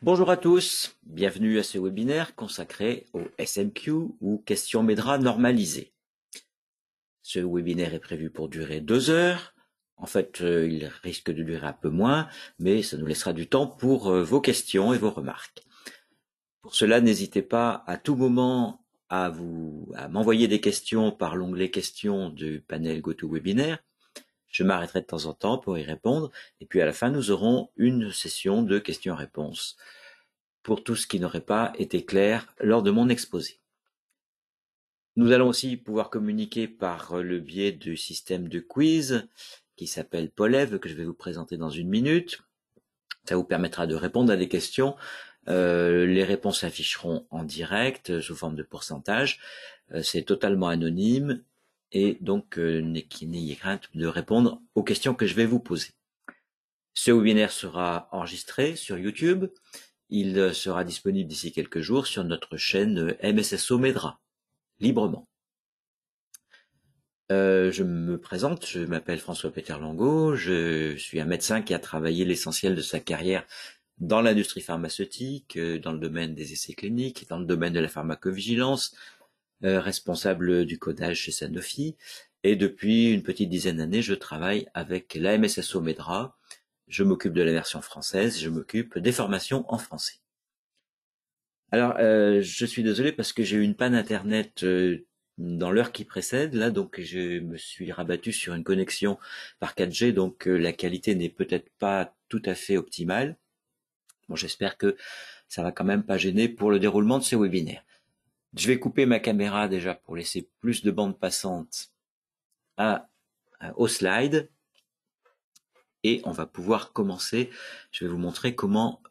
Bonjour à tous, bienvenue à ce webinaire consacré au SMQ ou questions MEDRA normalisées. Ce webinaire est prévu pour durer 2 heures. En fait, il risque de durer un peu moins, mais ça nous laissera du temps pour vos questions et vos remarques. Pour cela, n'hésitez pas à tout moment à m'envoyer des questions par l'onglet questions du panel GoToWebinar. Je m'arrêterai de temps en temps pour y répondre, et puis à la fin, nous aurons une session de questions-réponses pour tout ce qui n'aurait pas été clair lors de mon exposé. Nous allons aussi pouvoir communiquer par le biais du système de quiz qui s'appelle Pollev, que je vais vous présenter dans une minute. Ça vous permettra de répondre à des questions. Les réponses s'afficheront en direct sous forme de pourcentage. C'est totalement anonyme et donc n'ayez crainte de répondre aux questions que je vais vous poser. Ce webinaire sera enregistré sur YouTube. Il sera disponible d'ici quelques jours sur notre chaîne MSSO MEDRA, librement. Je me présente, je m'appelle François-Peter Langot, je suis un médecin qui a travaillé l'essentiel de sa carrière dans l'industrie pharmaceutique, dans le domaine des essais cliniques, dans le domaine de la pharmacovigilance, responsable du codage chez Sanofi, et depuis une petite dizaine d'années, je travaille avec la MSSO MEDRA. Je m'occupe de la version française, je m'occupe des formations en français. Alors, je suis désolé parce que j'ai eu une panne internet dans l'heure qui précède, là, donc je me suis rabattu sur une connexion par 4G, donc la qualité n'est peut-être pas tout à fait optimale. Bon, j'espère que ça va quand même pas gêner pour le déroulement de ce webinaire. Je vais couper ma caméra déjà pour laisser plus de bande passante aux slides. Et on va pouvoir commencer. Je vais vous montrer comment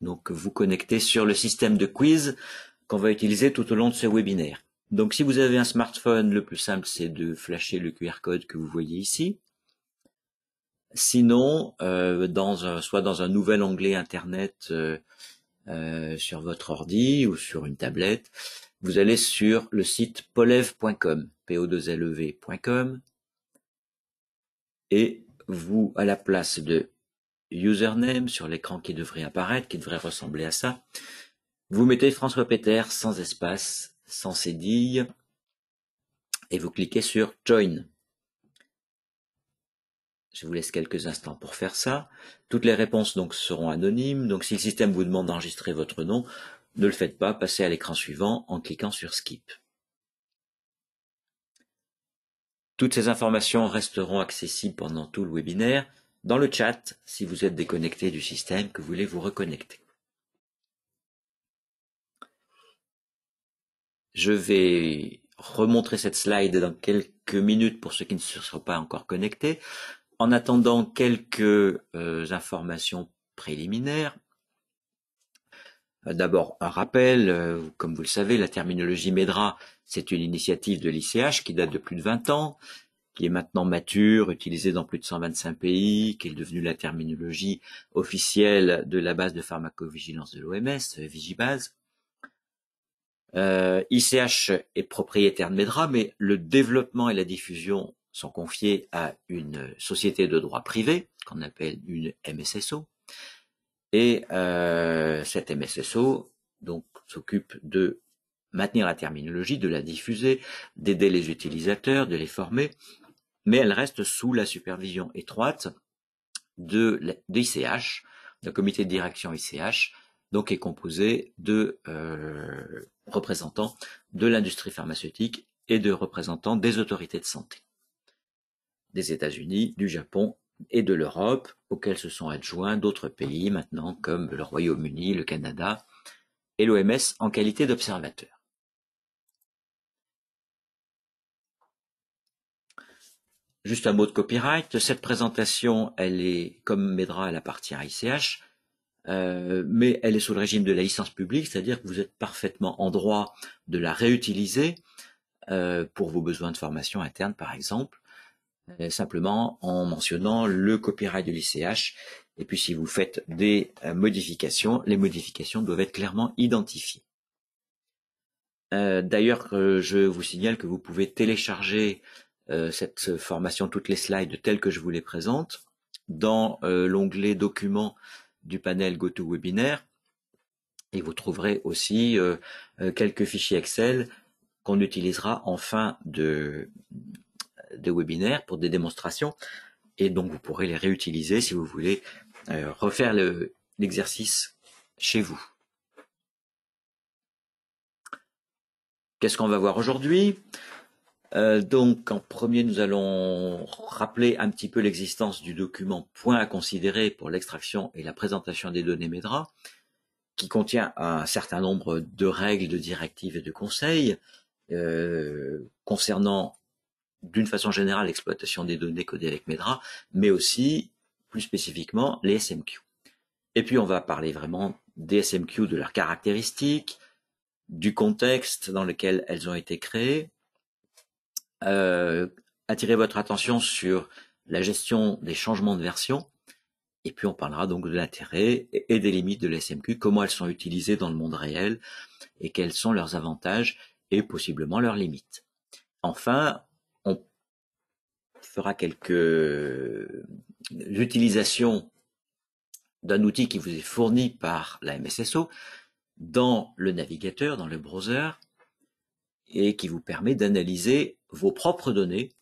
donc vous connecter sur le système de quiz qu'on va utiliser tout au long de ce webinaire. Donc si vous avez un smartphone, le plus simple c'est de flasher le QR code que vous voyez ici. Sinon, soit dans un nouvel onglet internet sur votre ordi ou sur une tablette, vous allez sur le site pollev.com, po2lev.com, et vous, à la place de username sur l'écran qui devrait apparaître, qui devrait ressembler à ça, vous mettez François Peter sans espace, sans cédille, et vous cliquez sur Join. Je vous laisse quelques instants pour faire ça. Toutes les réponses donc seront anonymes, donc si le système vous demande d'enregistrer votre nom, ne le faites pas, passez à l'écran suivant en cliquant sur Skip. Toutes ces informations resteront accessibles pendant tout le webinaire, dans le chat, si vous êtes déconnecté du système, que vous voulez vous reconnecter. Je vais remontrer cette slide dans quelques minutes pour ceux qui ne se seront pas encore connectés. En attendant, quelques informations préliminaires. D'abord, un rappel, comme vous le savez, la terminologie MEDRA, c'est une initiative de l'ICH qui date de plus de 20 ans, qui est maintenant mature, utilisée dans plus de 125 pays, qui est devenue la terminologie officielle de la base de pharmacovigilance de l'OMS, Vigibase. ICH est propriétaire de MEDRA, mais le développement et la diffusion sont confiés à une société de droit privé, qu'on appelle une MSSO. Et cette MSSO donc s'occupe de maintenir la terminologie, de la diffuser, d'aider les utilisateurs, de les former, mais elle reste sous la supervision étroite de l'ICH, le comité de direction ICH, donc est composé de représentants de l'industrie pharmaceutique et de représentants des autorités de santé, des États-Unis, du Japon et de l'Europe, auxquels se sont adjoints d'autres pays maintenant comme le Royaume-Uni, le Canada et l'OMS en qualité d'observateur. Juste un mot de copyright. Cette présentation, elle est, comme MEDRA, elle appartient à ICH, mais elle est sous le régime de la licence publique, c'est-à-dire que vous êtes parfaitement en droit de la réutiliser pour vos besoins de formation interne, par exemple, simplement en mentionnant le copyright de l'ICH. Et puis si vous faites des modifications, les modifications doivent être clairement identifiées. D'ailleurs, je vous signale que vous pouvez télécharger cette formation, toutes les slides telles que je vous les présente, dans l'onglet documents du panel GoToWebinar et vous trouverez aussi quelques fichiers Excel qu'on utilisera en fin de webinaire pour des démonstrations et donc vous pourrez les réutiliser si vous voulez refaire l'exercice chez vous. Qu'est-ce qu'on va voir aujourd'hui? Donc en premier, nous allons rappeler un petit peu l'existence du document point à considérer pour l'extraction et la présentation des données MEDRA, qui contient un certain nombre de règles, de directives et de conseils concernant d'une façon générale l'exploitation des données codées avec MEDRA, mais aussi plus spécifiquement les SMQ. Et puis on va parler vraiment des SMQ, de leurs caractéristiques, du contexte dans lequel elles ont été créées, attirer votre attention sur la gestion des changements de version, et puis on parlera donc de l'intérêt et des limites de l'SMQ, comment elles sont utilisées dans le monde réel, et quels sont leurs avantages et possiblement leurs limites. Enfin, on fera quelques utilisations d'un outil qui vous est fourni par la MSSO dans le navigateur, dans le browser, et qui vous permet d'analyser vos propres données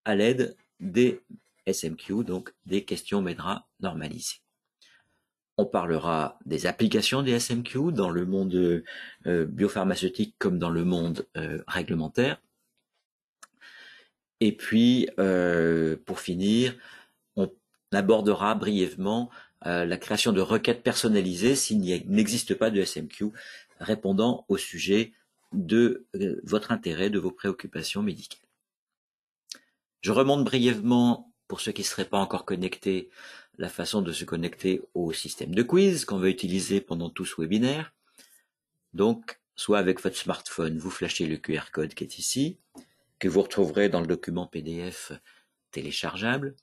à l'aide des SMQ, donc des questions MEDRA normalisées. On parlera des applications des SMQ dans le monde biopharmaceutique comme dans le monde réglementaire. Et puis, pour finir, on abordera brièvement la création de requêtes personnalisées s'il n'existe pas de SMQ répondant au sujet de votre intérêt, de vos préoccupations médicales. Je remonte brièvement, pour ceux qui ne seraient pas encore connectés, la façon de se connecter au système de quiz qu'on va utiliser pendant tout ce webinaire. Donc, soit avec votre smartphone, vous flashez le QR code qui est ici, que vous retrouverez dans le document PDF téléchargeable,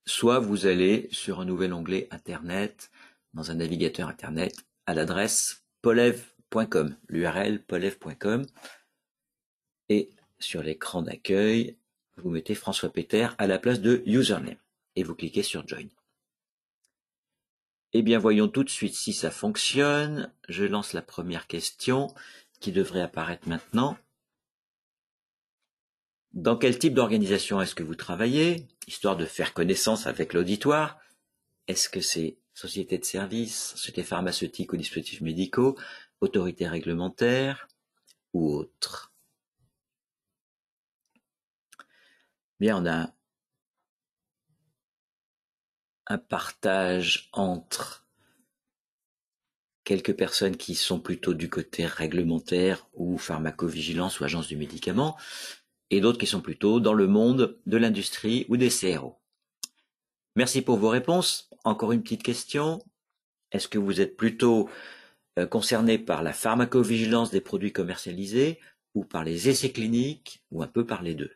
soit vous allez sur un nouvel onglet Internet, dans un navigateur Internet, à l'adresse polev.com, l'URL polev.com, et sur l'écran d'accueil, vous mettez François Peter à la place de username, et vous cliquez sur Join. Eh bien, voyons tout de suite si ça fonctionne. Je lance la première question qui devrait apparaître maintenant. Dans quel type d'organisation est-ce que vous travaillez, histoire de faire connaissance avec l'auditoire? Est-ce que c'est société de services, société pharmaceutique ou dispositifs médicaux, autorité réglementaire ou autre? Bien, on a un partage entre quelques personnes qui sont plutôt du côté réglementaire ou pharmacovigilance ou agence du médicament, et d'autres qui sont plutôt dans le monde de l'industrie ou des CRO. Merci pour vos réponses. Encore une petite question. Est-ce que vous êtes plutôt concerné par la pharmacovigilance des produits commercialisés ou par les essais cliniques ou un peu par les deux?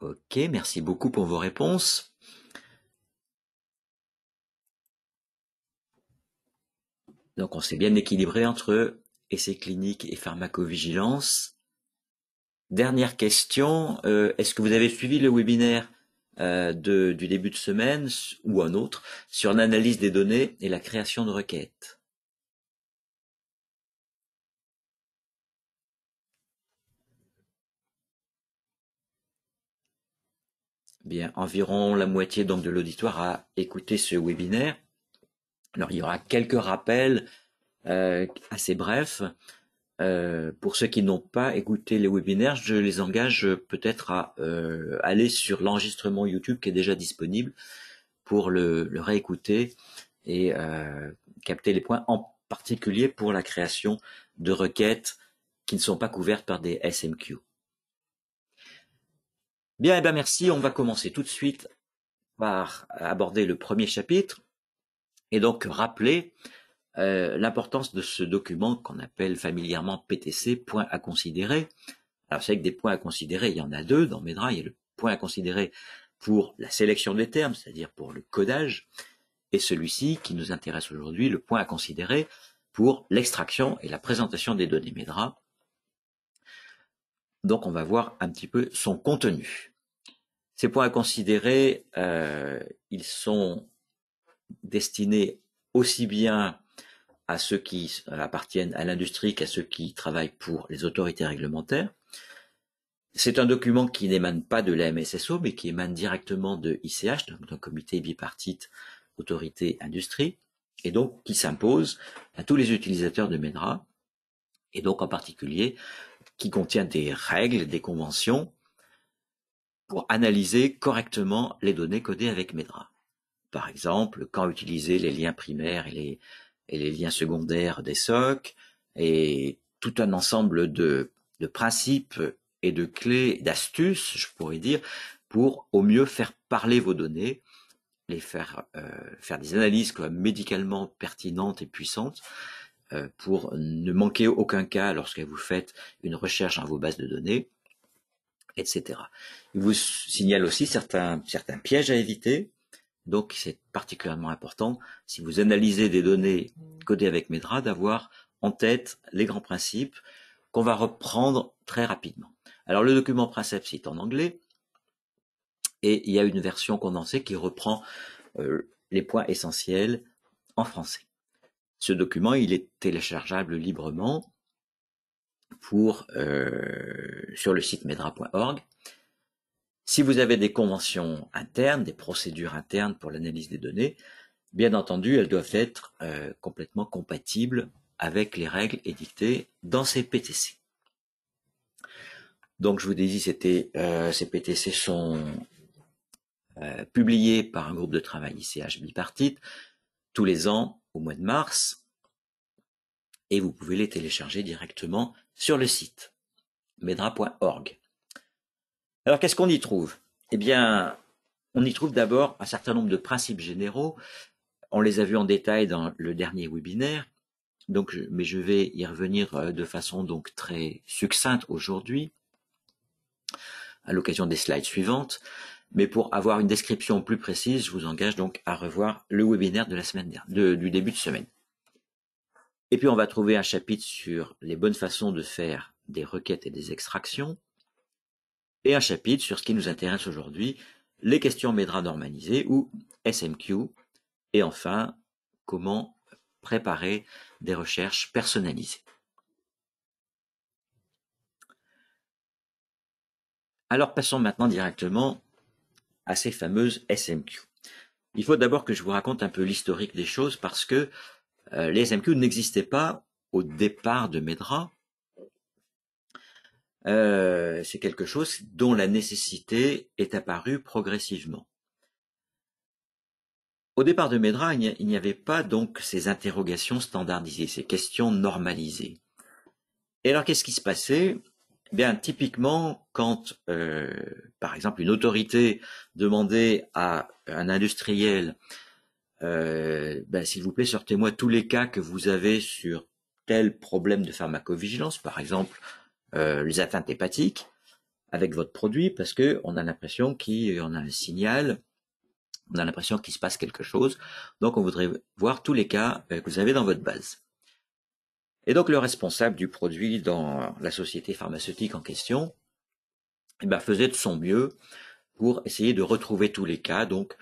Ok, merci beaucoup pour vos réponses. Donc on s'est bien équilibré entre essais cliniques et pharmacovigilance. Dernière question, est-ce que vous avez suivi le webinaire du début de semaine ou un autre sur l'analyse des données et la création de requêtes? Bien, environ la moitié donc de l'auditoire a écouté ce webinaire. Alors il y aura quelques rappels assez brefs. Pour ceux qui n'ont pas écouté les webinaires, je les engage peut-être à aller sur l'enregistrement YouTube qui est déjà disponible pour le réécouter et capter les points, en particulier pour la création de requêtes qui ne sont pas couvertes par des SMQ. Bien, merci. On va commencer tout de suite par aborder le premier chapitre et donc rappeler l'importance de ce document qu'on appelle familièrement PTC, point à considérer. Alors c'est vrai que des points à considérer, il y en a deux dans MEDRA. Il y a le point à considérer pour la sélection des termes, c'est-à-dire pour le codage, et celui-ci qui nous intéresse aujourd'hui, le point à considérer pour l'extraction et la présentation des données MEDRA. Donc on va voir un petit peu son contenu. Ces points à considérer, ils sont destinés aussi bien à ceux qui appartiennent à l'industrie qu'à ceux qui travaillent pour les autorités réglementaires. C'est un document qui n'émane pas de la MSSO, mais qui émane directement de ICH, donc d'un comité bipartite autorité-industrie, et donc qui s'impose à tous les utilisateurs de MEDRA, et donc en particulier qui contient des règles, des conventions, pour analyser correctement les données codées avec MEDRA. Par exemple, quand utiliser les liens primaires et les liens secondaires des SOC, et tout un ensemble de principes et de clés, d'astuces, je pourrais dire, pour au mieux faire parler vos données, les faire des analyses médicalement pertinentes et puissantes, pour ne manquer aucun cas lorsque vous faites une recherche dans vos bases de données, etc. Il vous signale aussi certains pièges à éviter. Donc, c'est particulièrement important, si vous analysez des données codées avec MEDRA, d'avoir en tête les grands principes qu'on va reprendre très rapidement. Alors, le document principe, c'est en anglais, et il y a une version condensée qui reprend les points essentiels en français. Ce document, il est téléchargeable librement sur le site medra.org. Si vous avez des conventions internes, des procédures internes pour l'analyse des données, bien entendu, elles doivent être complètement compatibles avec les règles édictées dans ces PTC. Donc, je vous ai dit, ces PTC sont publiés par un groupe de travail ICH bipartite tous les ans au mois de mars, et vous pouvez les télécharger directement sur le site medra.org. Alors, qu'est-ce qu'on y trouve? Eh bien, on y trouve d'abord un certain nombre de principes généraux. On les a vus en détail dans le dernier webinaire, mais je vais y revenir de façon donc très succincte aujourd'hui, à l'occasion des slides suivantes. Mais pour avoir une description plus précise, je vous engage donc à revoir le webinaire de la semaine dernière, du début de semaine. Et puis on va trouver un chapitre sur les bonnes façons de faire des requêtes et des extractions, et un chapitre sur ce qui nous intéresse aujourd'hui, les questions MEDRA normalisées ou SMQ, et enfin, comment préparer des recherches personnalisées. Alors passons maintenant directement à ces fameuses SMQ. Il faut d'abord que je vous raconte un peu l'historique des choses parce que les SMQ n'existaient pas au départ de MEDRA. C'est quelque chose dont la nécessité est apparue progressivement. Au départ de MEDRA, il n'y avait pas donc ces interrogations standardisées, ces questions normalisées. Et alors, qu'est-ce qui se passait? Bien, typiquement, quand, par exemple, une autorité demandait à un industriel, s'il vous plaît, sortez-moi tous les cas que vous avez sur tel problème de pharmacovigilance, par exemple, les atteintes hépatiques, avec votre produit, parce que on a l'impression qu'on a un signal, on a l'impression qu'il se passe quelque chose, donc on voudrait voir tous les cas que vous avez dans votre base. Et donc le responsable du produit dans la société pharmaceutique en question faisait de son mieux pour essayer de retrouver tous les cas, donc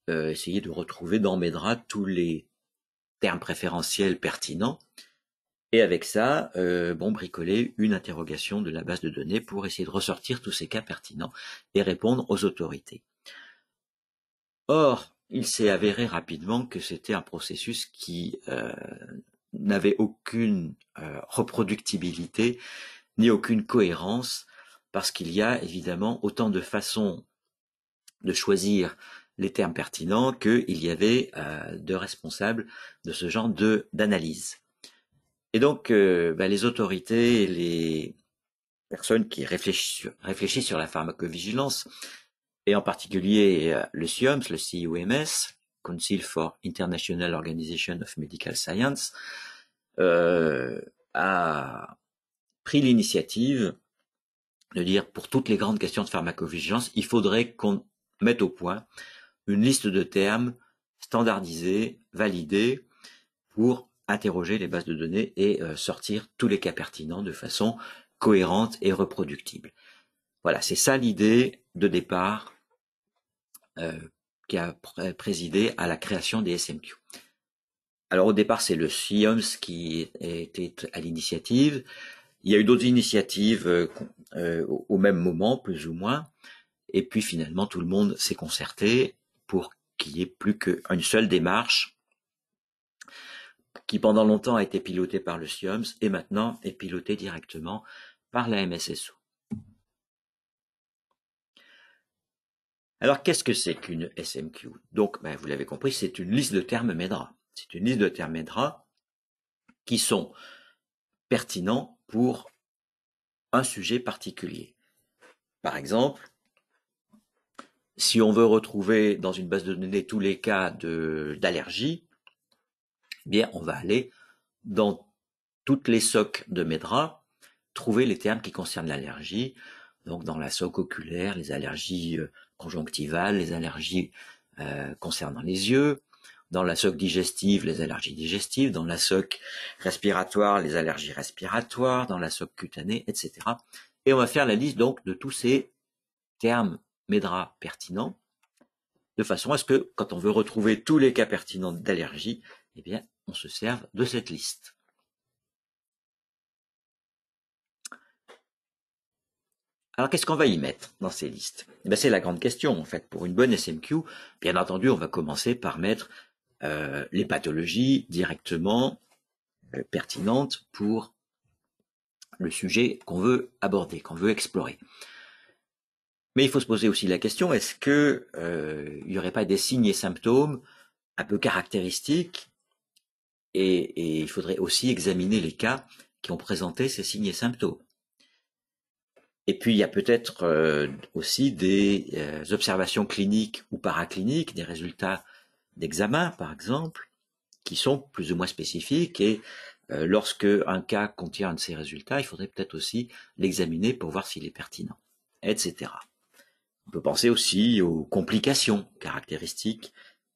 essayer de retrouver dans MEDRA tous les termes préférentiels pertinents, et avec ça, bricoler une interrogation de la base de données pour essayer de ressortir tous ces cas pertinents et répondre aux autorités. Or, il s'est avéré rapidement que c'était un processus qui n'avait aucune reproductibilité ni aucune cohérence, parce qu'il y a évidemment autant de façons de choisir les termes pertinents qu'il y avait de responsables de ce genre d'analyse. Et donc, les autorités et les personnes qui réfléchissent sur la pharmacovigilance, et en particulier le CIOMS, le CIOMS, Council for International Organization of Medical Science, a pris l'initiative de dire pour toutes les grandes questions de pharmacovigilance, il faudrait qu'on mette au point une liste de termes standardisés, validés, pour interroger les bases de données et sortir tous les cas pertinents de façon cohérente et reproductible. Voilà, c'est ça l'idée de départ qui a présidé à la création des SMQ. Alors au départ, c'est le SIOMS qui était à l'initiative. Il y a eu d'autres initiatives au même moment, plus ou moins. Et puis finalement, tout le monde s'est concerté pour qu'il n'y ait plus qu'une seule démarche qui pendant longtemps a été pilotée par le SIOMS et maintenant est pilotée directement par la MSSO. Alors qu'est-ce que c'est qu'une SMQ? Donc, vous l'avez compris, c'est une liste de termes MEDRA. C'est une liste de termes MEDRA qui sont pertinents pour un sujet particulier. Par exemple, si on veut retrouver dans une base de données tous les cas d'allergie, eh bien, on va aller dans toutes les SOC de MEDRA, trouver les termes qui concernent l'allergie. Donc, dans la SOC oculaire, les allergies conjonctivales, les allergies concernant les yeux. Dans la SOC digestive, les allergies digestives. Dans la SOC respiratoire, les allergies respiratoires. Dans la SOC cutanée, etc. Et on va faire la liste donc de tous ces termes MEDRA pertinents, de façon à ce que, quand on veut retrouver tous les cas pertinents d'allergie, eh bien, on se serve de cette liste. Alors, qu'est-ce qu'on va y mettre dans ces listes? C'est la grande question, en fait. Pour une bonne SMQ, bien entendu, on va commencer par mettre les pathologies directement pertinentes pour le sujet qu'on veut aborder, qu'on veut explorer. Mais il faut se poser aussi la question, est-ce que il n'y aurait pas des signes et symptômes un peu caractéristiques et il faudrait aussi examiner les cas qui ont présenté ces signes et symptômes. Et puis il y a peut-être aussi des observations cliniques ou paracliniques, des résultats d'examen par exemple, qui sont plus ou moins spécifiques et lorsque un cas contient un de ces résultats, il faudrait peut-être aussi l'examiner pour voir s'il est pertinent, etc. On peut penser aussi aux complications caractéristiques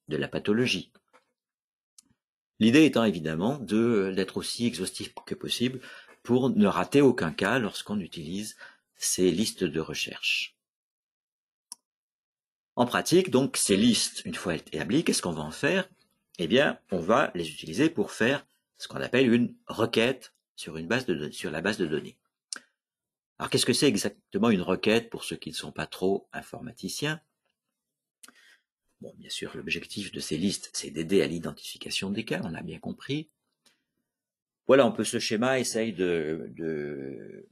de la pathologie. L'idée étant évidemment d'être aussi exhaustif que possible pour ne rater aucun cas lorsqu'on utilise ces listes de recherche. En pratique, donc, ces listes, une fois établies, qu'est-ce qu'on va en faire? Eh bien, on va les utiliser pour faire ce qu'on appelle une requête sur la base de données. Alors, qu'est-ce que c'est exactement une requête pour ceux qui ne sont pas trop informaticiens? Bon, bien sûr, l'objectif de ces listes, c'est d'aider à l'identification des cas, on l'a bien compris. Voilà, un peu ce schéma essaye de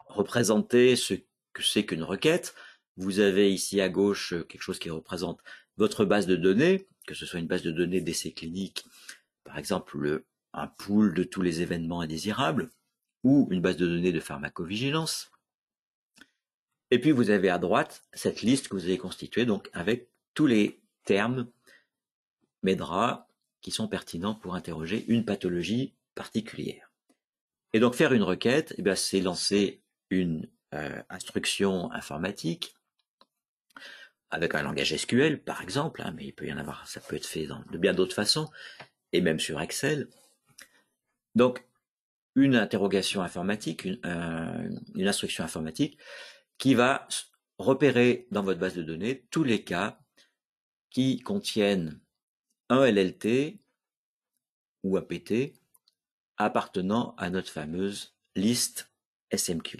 représenter ce que c'est qu'une requête. Vous avez ici à gauche quelque chose qui représente votre base de données, que ce soit une base de données d'essais cliniques, par exemple un pool de tous les événements indésirables, ou une base de données de pharmacovigilance. Et puis vous avez à droite cette liste que vous avez constituée donc avec tous les termes MEDRA qui sont pertinents pour interroger une pathologie particulière. Et donc faire une requête, c'est lancer une instruction informatique avec un langage SQL par exemple, mais il peut y en avoir, ça peut être fait de bien d'autres façons, et même sur Excel. Donc une interrogation informatique, une instruction informatique qui va repérer dans votre base de données tous les cas qui contiennent un LLT ou un PT appartenant à notre fameuse liste SMQ.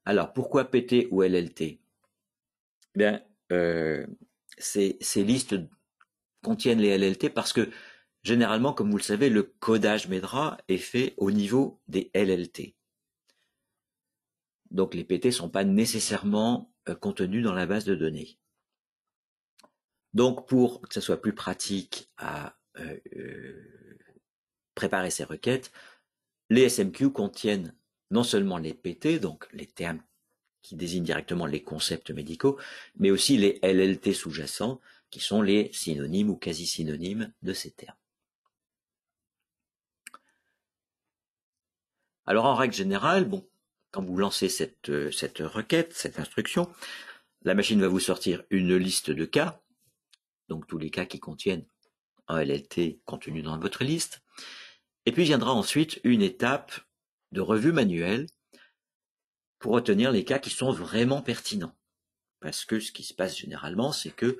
Alors, pourquoi PT ou LLT? Ces listes contiennent les LLT parce que, généralement, comme vous le savez, le codage MEDRA est fait au niveau des LLT. Donc, les PT ne sont pas nécessairement contenus dans la base de données. Donc, pour que ce soit plus pratique à préparer ces requêtes, les SMQ contiennent non seulement les PT, donc les termes qui désignent directement les concepts médicaux, mais aussi les LLT sous-jacents, qui sont les synonymes ou quasi-synonymes de ces termes. Alors en règle générale, quand vous lancez cette requête, cette instruction, la machine va vous sortir une liste de cas, donc tous les cas qui contiennent un LLT contenu dans votre liste. Et puis viendra ensuite une étape de revue manuelle pour retenir les cas qui sont vraiment pertinents. Parce que ce qui se passe généralement, c'est que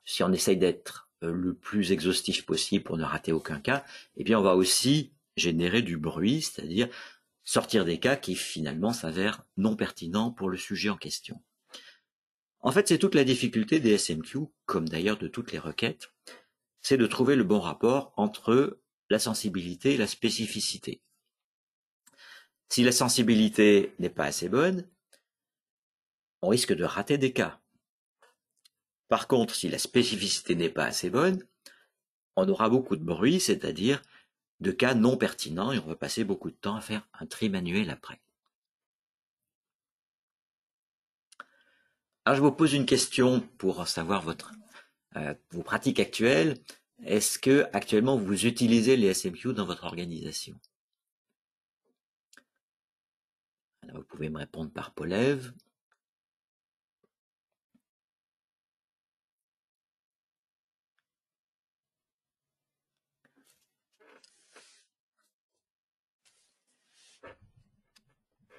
si on essaye d'être le plus exhaustif possible pour ne rater aucun cas, eh bien on va aussi générer du bruit, c'est-à-dire sortir des cas qui finalement s'avèrent non pertinents pour le sujet en question. En fait, c'est toute la difficulté des SMQ, comme d'ailleurs de toutes les requêtes, c'est de trouver le bon rapport entre la sensibilité et la spécificité. Si la sensibilité n'est pas assez bonne, on risque de rater des cas. Par contre, si la spécificité n'est pas assez bonne, on aura beaucoup de bruit, c'est-à-dire de cas non pertinents, et on va passer beaucoup de temps à faire un tri manuel après. Alors je vous pose une question pour savoir vos pratiques actuelles. Est-ce que actuellement vous utilisez les SMQ dans votre organisation? Alors, vous pouvez me répondre par Polève.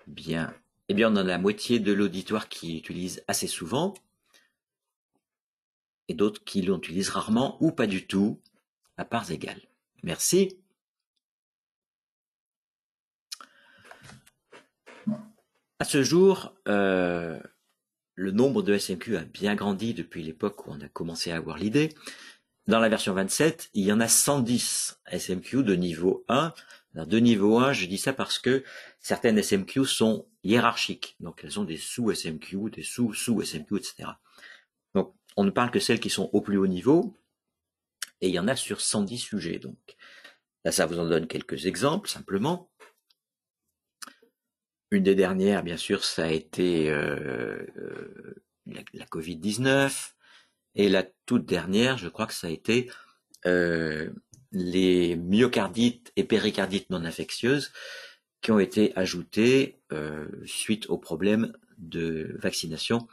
Bien. Eh bien, on en a la moitié de l'auditoire qui utilise assez souvent, et d'autres qui l'utilisent rarement ou pas du tout, à parts égales. Merci. À ce jour, le nombre de SMQ a bien grandi depuis l'époque où on a commencé à avoir l'idée. Dans la version 27, il y en a 110 SMQ de niveau 1. Alors, de niveau 1, je dis ça parce que certaines SMQ sont hiérarchiques. Donc, elles ont des sous-SMQ, des sous-sous-SMQ, etc. Donc, on ne parle que celles qui sont au plus haut niveau. Et il y en a sur 110 sujets. Donc, là, ça vous en donne quelques exemples, simplement. Une des dernières, bien sûr, ça a été la Covid-19. Et la toute dernière, je crois que ça a été les myocardites et péricardites non infectieuses qui ont été ajoutées suite au problème de vaccination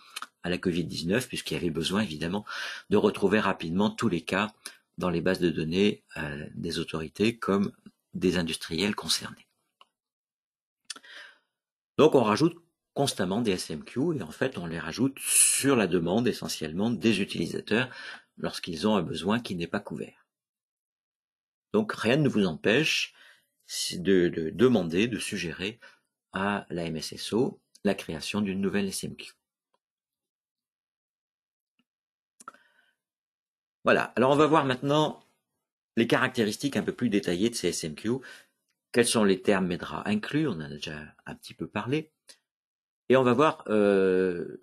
à la Covid-19, puisqu'il y avait besoin évidemment de retrouver rapidement tous les cas dans les bases de données des autorités comme des industriels concernés. Donc on rajoute constamment des SMQ et en fait on les rajoute sur la demande essentiellement des utilisateurs lorsqu'ils ont un besoin qui n'est pas couvert. Donc rien ne vous empêche de demander, de suggérer à la MSSO la création d'une nouvelle SMQ. Voilà, alors on va voir maintenant les caractéristiques un peu plus détaillées de ces SMQ. Quels sont les termes MEDRA inclus? On en a déjà un petit peu parlé. Et on va voir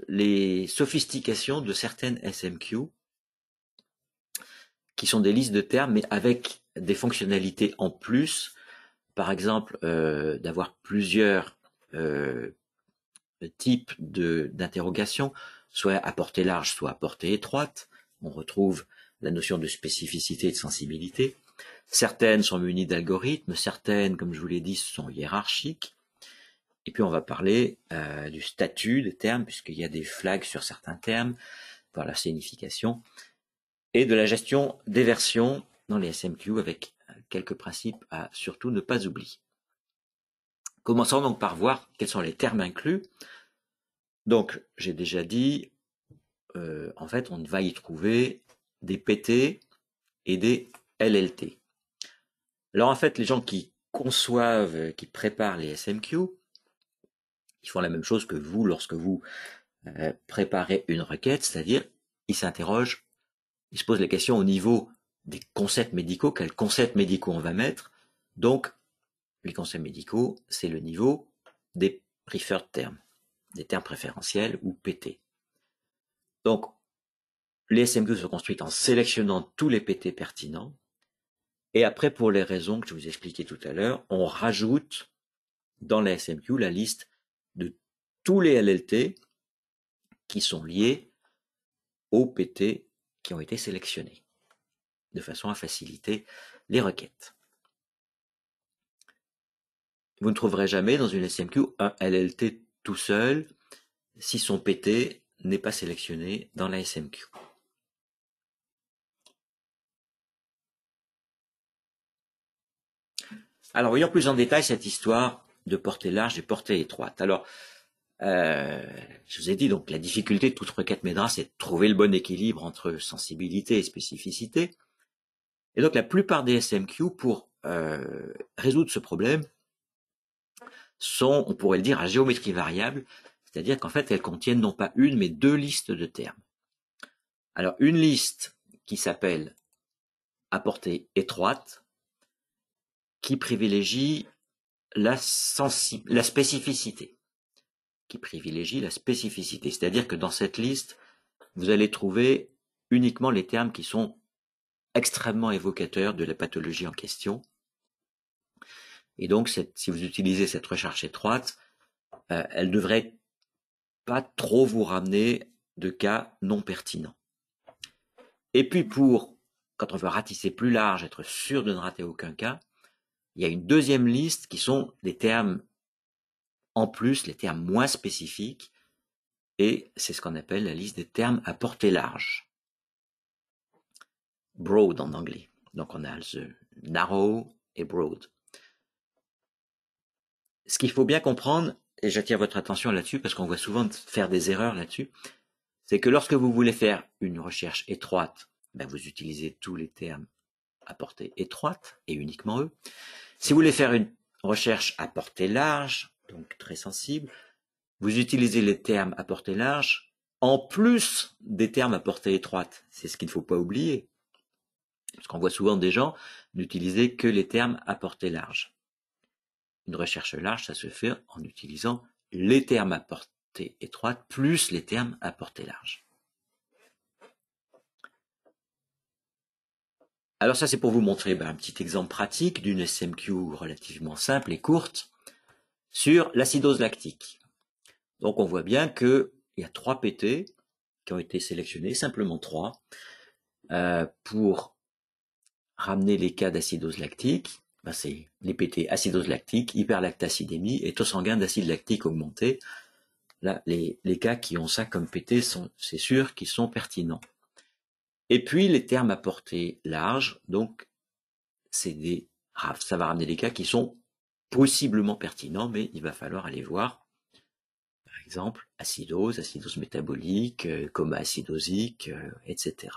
les sophistications de certaines SMQ qui sont des listes de termes mais avec des fonctionnalités en plus. Par exemple, d'avoir plusieurs types d'interrogations, soit à portée large, soit à portée étroite. On retrouve la notion de spécificité et de sensibilité. Certaines sont munies d'algorithmes, certaines, comme je vous l'ai dit, sont hiérarchiques. Et puis on va parler du statut des termes, puisqu'il y a des flags sur certains termes, par la signification, et de la gestion des versions dans les SMQ avec quelques principes à surtout ne pas oublier. Commençons donc par voir quels sont les termes inclus. Donc, j'ai déjà dit, en fait, on va y trouver des PT et des LLT. Alors, en fait, les gens qui conçoivent, qui préparent les SMQ, ils font la même chose que vous lorsque vous préparez une requête, c'est-à-dire, ils s'interrogent, ils se posent la question au niveau des concepts médicaux, quels concepts médicaux on va mettre. Donc, les concepts médicaux, c'est le niveau des preferred terms, des termes préférentiels ou PT. Donc, les SMQ sont construites en sélectionnant tous les PT pertinents. Et après, pour les raisons que je vous expliquais tout à l'heure, on rajoute dans la SMQ la liste de tous les LLT qui sont liés aux PT qui ont été sélectionnés, de façon à faciliter les requêtes. Vous ne trouverez jamais dans une SMQ un LLT tout seul si son PT n'est pas sélectionné dans la SMQ. Alors, voyons plus en détail cette histoire de portée large et portée étroite. Alors, je vous ai dit, donc, la difficulté de toute requête MEDRA, c'est de trouver le bon équilibre entre sensibilité et spécificité. Et donc, la plupart des SMQ, pour résoudre ce problème, sont, on pourrait le dire, à géométrie variable, c'est-à-dire qu'en fait, elles contiennent non pas une, mais deux listes de termes. Alors, une liste qui s'appelle à portée étroite, qui privilégie la spécificité. C'est-à-dire que dans cette liste, vous allez trouver uniquement les termes qui sont extrêmement évocateurs de la pathologie en question. Et donc, si vous utilisez cette recherche étroite, elle devrait pas trop vous ramener de cas non pertinents. Et puis quand on veut ratisser plus large, être sûr de ne rater aucun cas, il y a une deuxième liste qui sont les termes en plus, les termes moins spécifiques, et c'est ce qu'on appelle la liste des termes à portée large. Broad en anglais. Donc on a the narrow et broad. Ce qu'il faut bien comprendre, et j'attire votre attention là-dessus parce qu'on voit souvent faire des erreurs là-dessus, c'est que lorsque vous voulez faire une recherche étroite, vous utilisez tous les termes à portée étroite et uniquement eux. Si vous voulez faire une recherche à portée large, donc très sensible, vous utilisez les termes à portée large en plus des termes à portée étroite. C'est ce qu'il ne faut pas oublier. Parce qu'on voit souvent des gens n'utiliser que les termes à portée large. Une recherche large, ça se fait en utilisant les termes à portée étroite plus les termes à portée large. Alors ça, c'est pour vous montrer un petit exemple pratique d'une SMQ relativement simple et courte sur l'acidose lactique. Donc on voit bien qu'il y a 3 PT qui ont été sélectionnés, simplement 3, pour ramener les cas d'acidose lactique. C'est les PT acidose lactique, hyperlactacidémie et taux sanguin d'acide lactique augmenté. Là, les cas qui ont ça comme PT, c'est sûr qu'ils sont pertinents. Et puis les termes à portée large, donc ça va ramener des cas qui sont possiblement pertinents, mais il va falloir aller voir, par exemple, acidose métabolique, coma acidosique, etc.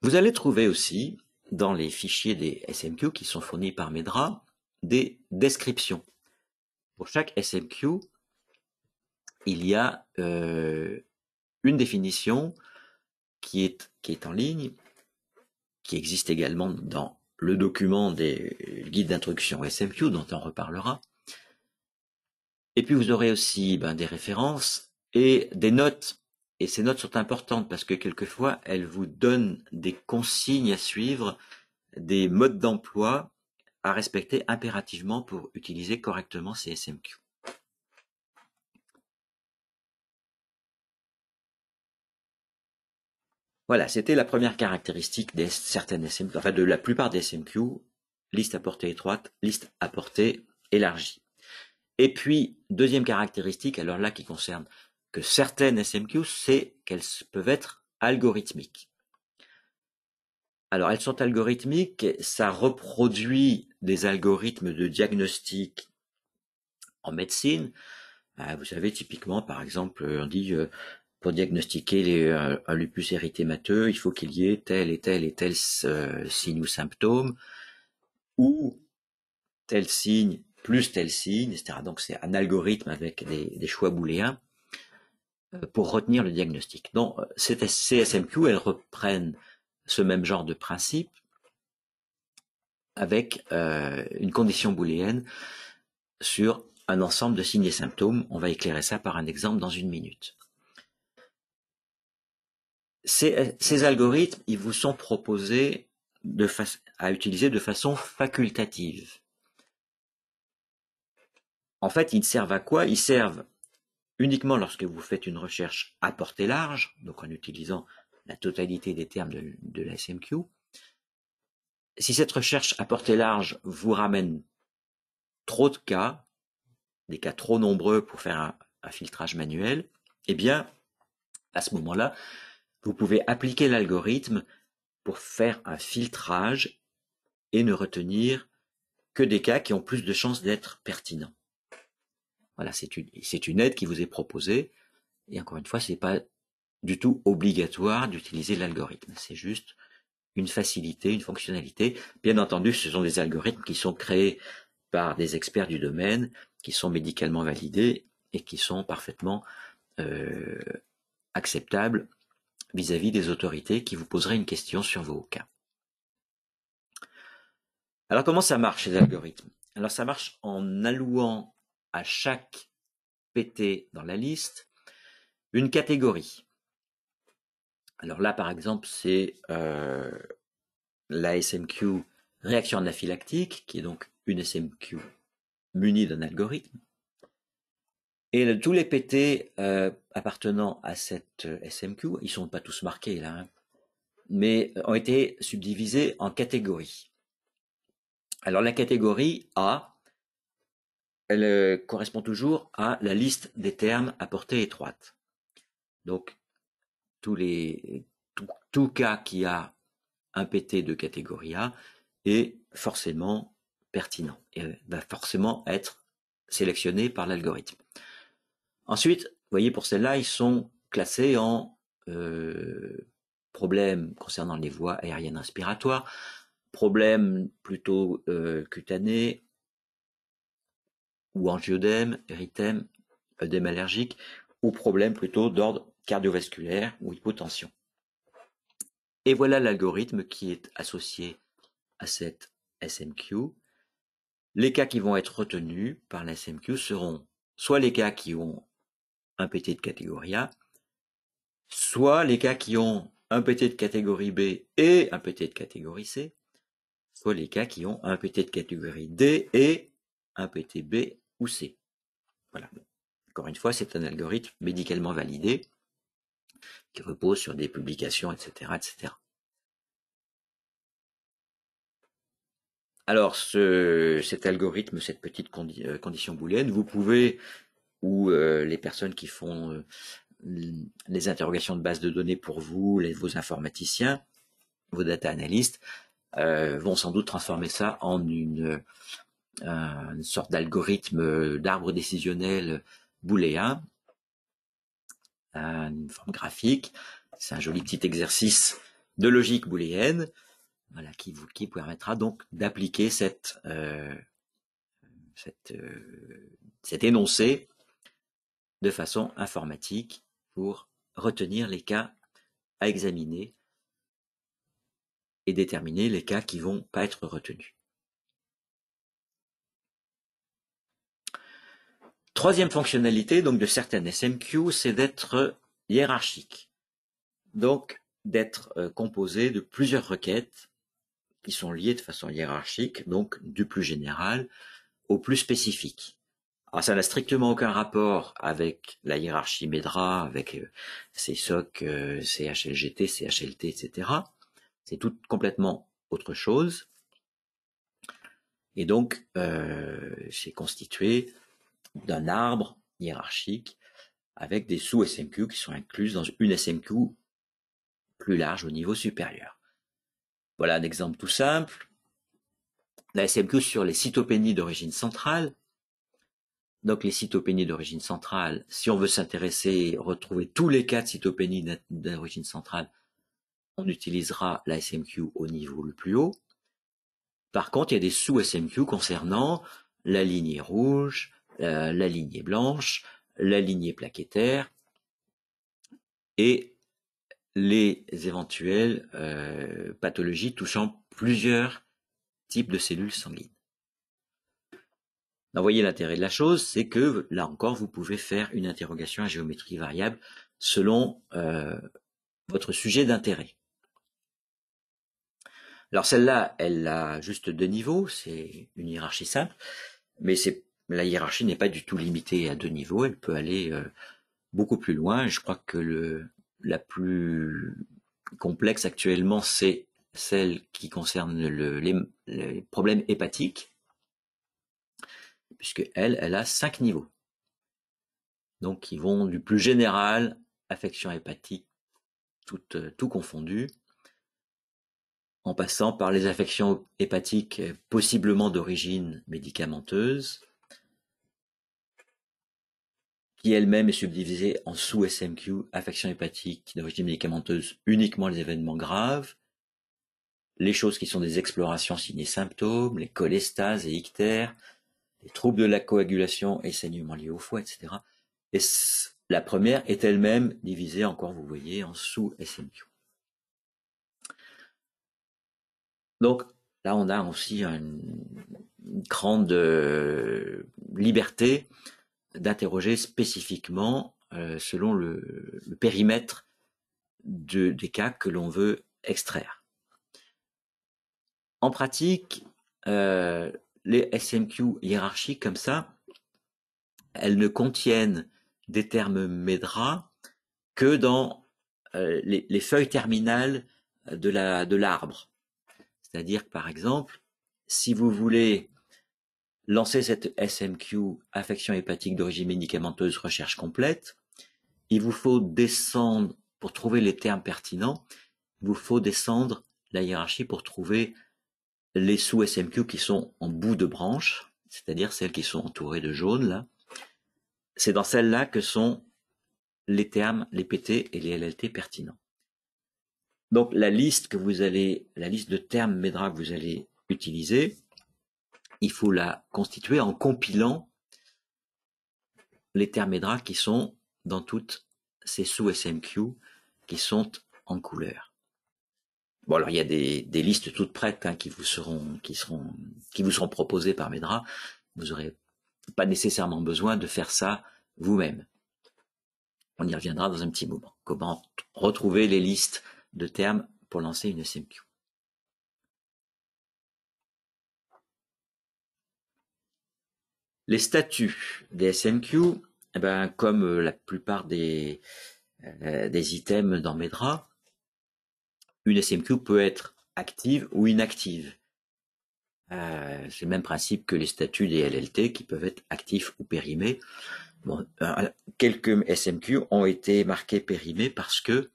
Vous allez trouver aussi, dans les fichiers des SMQ qui sont fournis par MEDRA, des descriptions. Pour chaque SMQ, il y a une définition qui est en ligne, qui existe également dans le document des guides d'introduction SMQ, dont on reparlera. Et puis vous aurez aussi des références et des notes. Et ces notes sont importantes parce que quelquefois, elles vous donnent des consignes à suivre, des modes d'emploi à respecter impérativement pour utiliser correctement ces SMQ. Voilà, c'était la première caractéristique de certaines SMQ, enfin de la plupart des SMQ, liste à portée étroite, liste à portée élargie. Et puis, deuxième caractéristique, alors là qui concerne que certaines SMQ, c'est qu'elles peuvent être algorithmiques. Alors, elles sont algorithmiques, ça reproduit des algorithmes de diagnostic en médecine. Vous savez, typiquement, par exemple, on dit pour diagnostiquer un lupus érythémateux, il faut qu'il y ait tel et tel et tel signe ou symptôme, ou tel signe plus tel signe, etc. Donc c'est un algorithme avec des choix booléens pour retenir le diagnostic. Donc ces SMQ, elles reprennent ce même genre de principe avec une condition booléenne sur un ensemble de signes et symptômes. On va éclairer ça par un exemple dans une minute. Ces algorithmes, ils vous sont proposés à utiliser de façon facultative. En fait, ils servent à quoi? Ils servent uniquement lorsque vous faites une recherche à portée large, donc en utilisant la totalité des termes de la SMQ. Si cette recherche à portée large vous ramène trop de cas, des cas trop nombreux pour faire un filtrage manuel, eh bien, à ce moment-là, vous pouvez appliquer l'algorithme pour faire un filtrage et ne retenir que des cas qui ont plus de chances d'être pertinents. Voilà, c'est une aide qui vous est proposée, et encore une fois, c'est pas du tout obligatoire d'utiliser l'algorithme, c'est juste une facilité, une fonctionnalité. Bien entendu, ce sont des algorithmes qui sont créés par des experts du domaine, qui sont médicalement validés et qui sont parfaitement acceptables vis-à-vis des autorités qui vous poseraient une question sur vos cas. Alors comment ça marche ces algorithmes? Alors ça marche en allouant à chaque PT dans la liste une catégorie. Alors là par exemple c'est la SMQ réaction anaphylactique, qui est donc une SMQ munie d'un algorithme. Et tous les PT appartenant à cette SMQ, ils ne sont pas tous marqués là, hein, mais ont été subdivisés en catégories. Alors la catégorie A, elle correspond toujours à la liste des termes à portée étroite. Donc tout cas qui a un PT de catégorie A est forcément pertinent et va forcément être sélectionné par l'algorithme. Ensuite, vous voyez, pour celles-là, ils sont classés en problèmes concernant les voies aériennes respiratoires, problèmes plutôt cutanés, ou angiodème, érythème, œdème allergique, ou problèmes plutôt d'ordre cardiovasculaire ou hypotension. Et voilà l'algorithme qui est associé à cette SMQ. Les cas qui vont être retenus par la SMQ seront soit les cas qui ont un PT de catégorie A, soit les cas qui ont un PT de catégorie B et un PT de catégorie C, soit les cas qui ont un PT de catégorie D et un PT B ou C. Voilà. Encore une fois, c'est un algorithme médicalement validé qui repose sur des publications, etc., etc. Alors, cet algorithme, cette petite condition booléenne, vous pouvez, ou les personnes qui font les interrogations de base de données pour vous, vos informaticiens, vos data analystes, vont sans doute transformer ça en une sorte d'algorithme d'arbre décisionnel booléen, une forme graphique. C'est un joli petit exercice de logique booléenne, voilà, qui permettra donc d'appliquer cet énoncé de façon informatique pour retenir les cas à examiner et déterminer les cas qui vont pas être retenus. Troisième fonctionnalité donc de certaines SMQ, c'est d'être hiérarchique. Donc d'être composé de plusieurs requêtes qui sont liées de façon hiérarchique, donc du plus général au plus spécifique. Alors ça n'a strictement aucun rapport avec la hiérarchie MEDRA, avec CSOC, CHLGT, CHLT, etc. C'est tout complètement autre chose. Et donc, c'est constitué d'un arbre hiérarchique avec des sous-SMQ qui sont incluses dans une SMQ plus large au niveau supérieur. Voilà un exemple tout simple. La SMQ sur les cytopénies d'origine centrale. Donc les cytopénies d'origine centrale, si on veut s'intéresser, retrouver tous les cas de cytopénie d'origine centrale, on utilisera la SMQ au niveau le plus haut. Par contre, il y a des sous-SMQ concernant la lignée rouge, la lignée blanche, la lignée plaquettaire et les éventuelles pathologies touchant plusieurs types de cellules sanguines. Donc, vous voyez l'intérêt de la chose, c'est que là encore, vous pouvez faire une interrogation à géométrie variable selon votre sujet d'intérêt. Alors celle-là, elle a juste deux niveaux, c'est une hiérarchie simple, mais la hiérarchie n'est pas du tout limitée à deux niveaux, elle peut aller beaucoup plus loin. Je crois que la plus complexe actuellement, c'est celle qui concerne les problèmes hépatiques, puisque elle a 5 niveaux. Donc, qui vont du plus général, affection hépatique, tout confondu, en passant par les affections hépatiques possiblement d'origine médicamenteuse, qui elle-même est subdivisée en sous-SMQ, affections hépatiques d'origine médicamenteuse, uniquement les événements graves, les choses qui sont des explorations signes et symptômes, les cholestases et ictères, les troubles de la coagulation et saignements liés au foie, etc. Et la première est elle-même divisée encore, vous voyez, en sous-SMQ. Donc là, on a aussi une grande liberté d'interroger spécifiquement selon le périmètre des cas que l'on veut extraire. En pratique, les SMQ hiérarchiques comme ça, elles ne contiennent des termes MEDRA que dans les feuilles terminales de l'arbre. C'est-à-dire que, par exemple, si vous voulez lancer cette SMQ, affection hépatique d'origine médicamenteuse, recherche complète, il vous faut descendre, pour trouver les termes pertinents, il vous faut descendre la hiérarchie pour trouver les sous-SMQ qui sont en bout de branche, c'est-à-dire celles qui sont entourées de jaune, là. C'est dans celles-là que sont les termes, les PT et les LLT pertinents. Donc la liste de termes MEDRA que vous allez utiliser, il faut la constituer en compilant les termes MEDRA qui sont dans toutes ces sous-SMQ qui sont en couleur. Bon, alors il y a des listes toutes prêtes qui vous seront proposées par MEDRA. Vous n'aurez pas nécessairement besoin de faire ça vous-même. On y reviendra dans un petit moment. Comment retrouver les listes de termes pour lancer une SMQ. Les statuts des SMQ, comme la plupart des items dans MEDRA, une SMQ peut être active ou inactive. C'est le même principe que les statuts des LLT qui peuvent être actifs ou périmés. Bon, quelques SMQ ont été marquées périmées parce que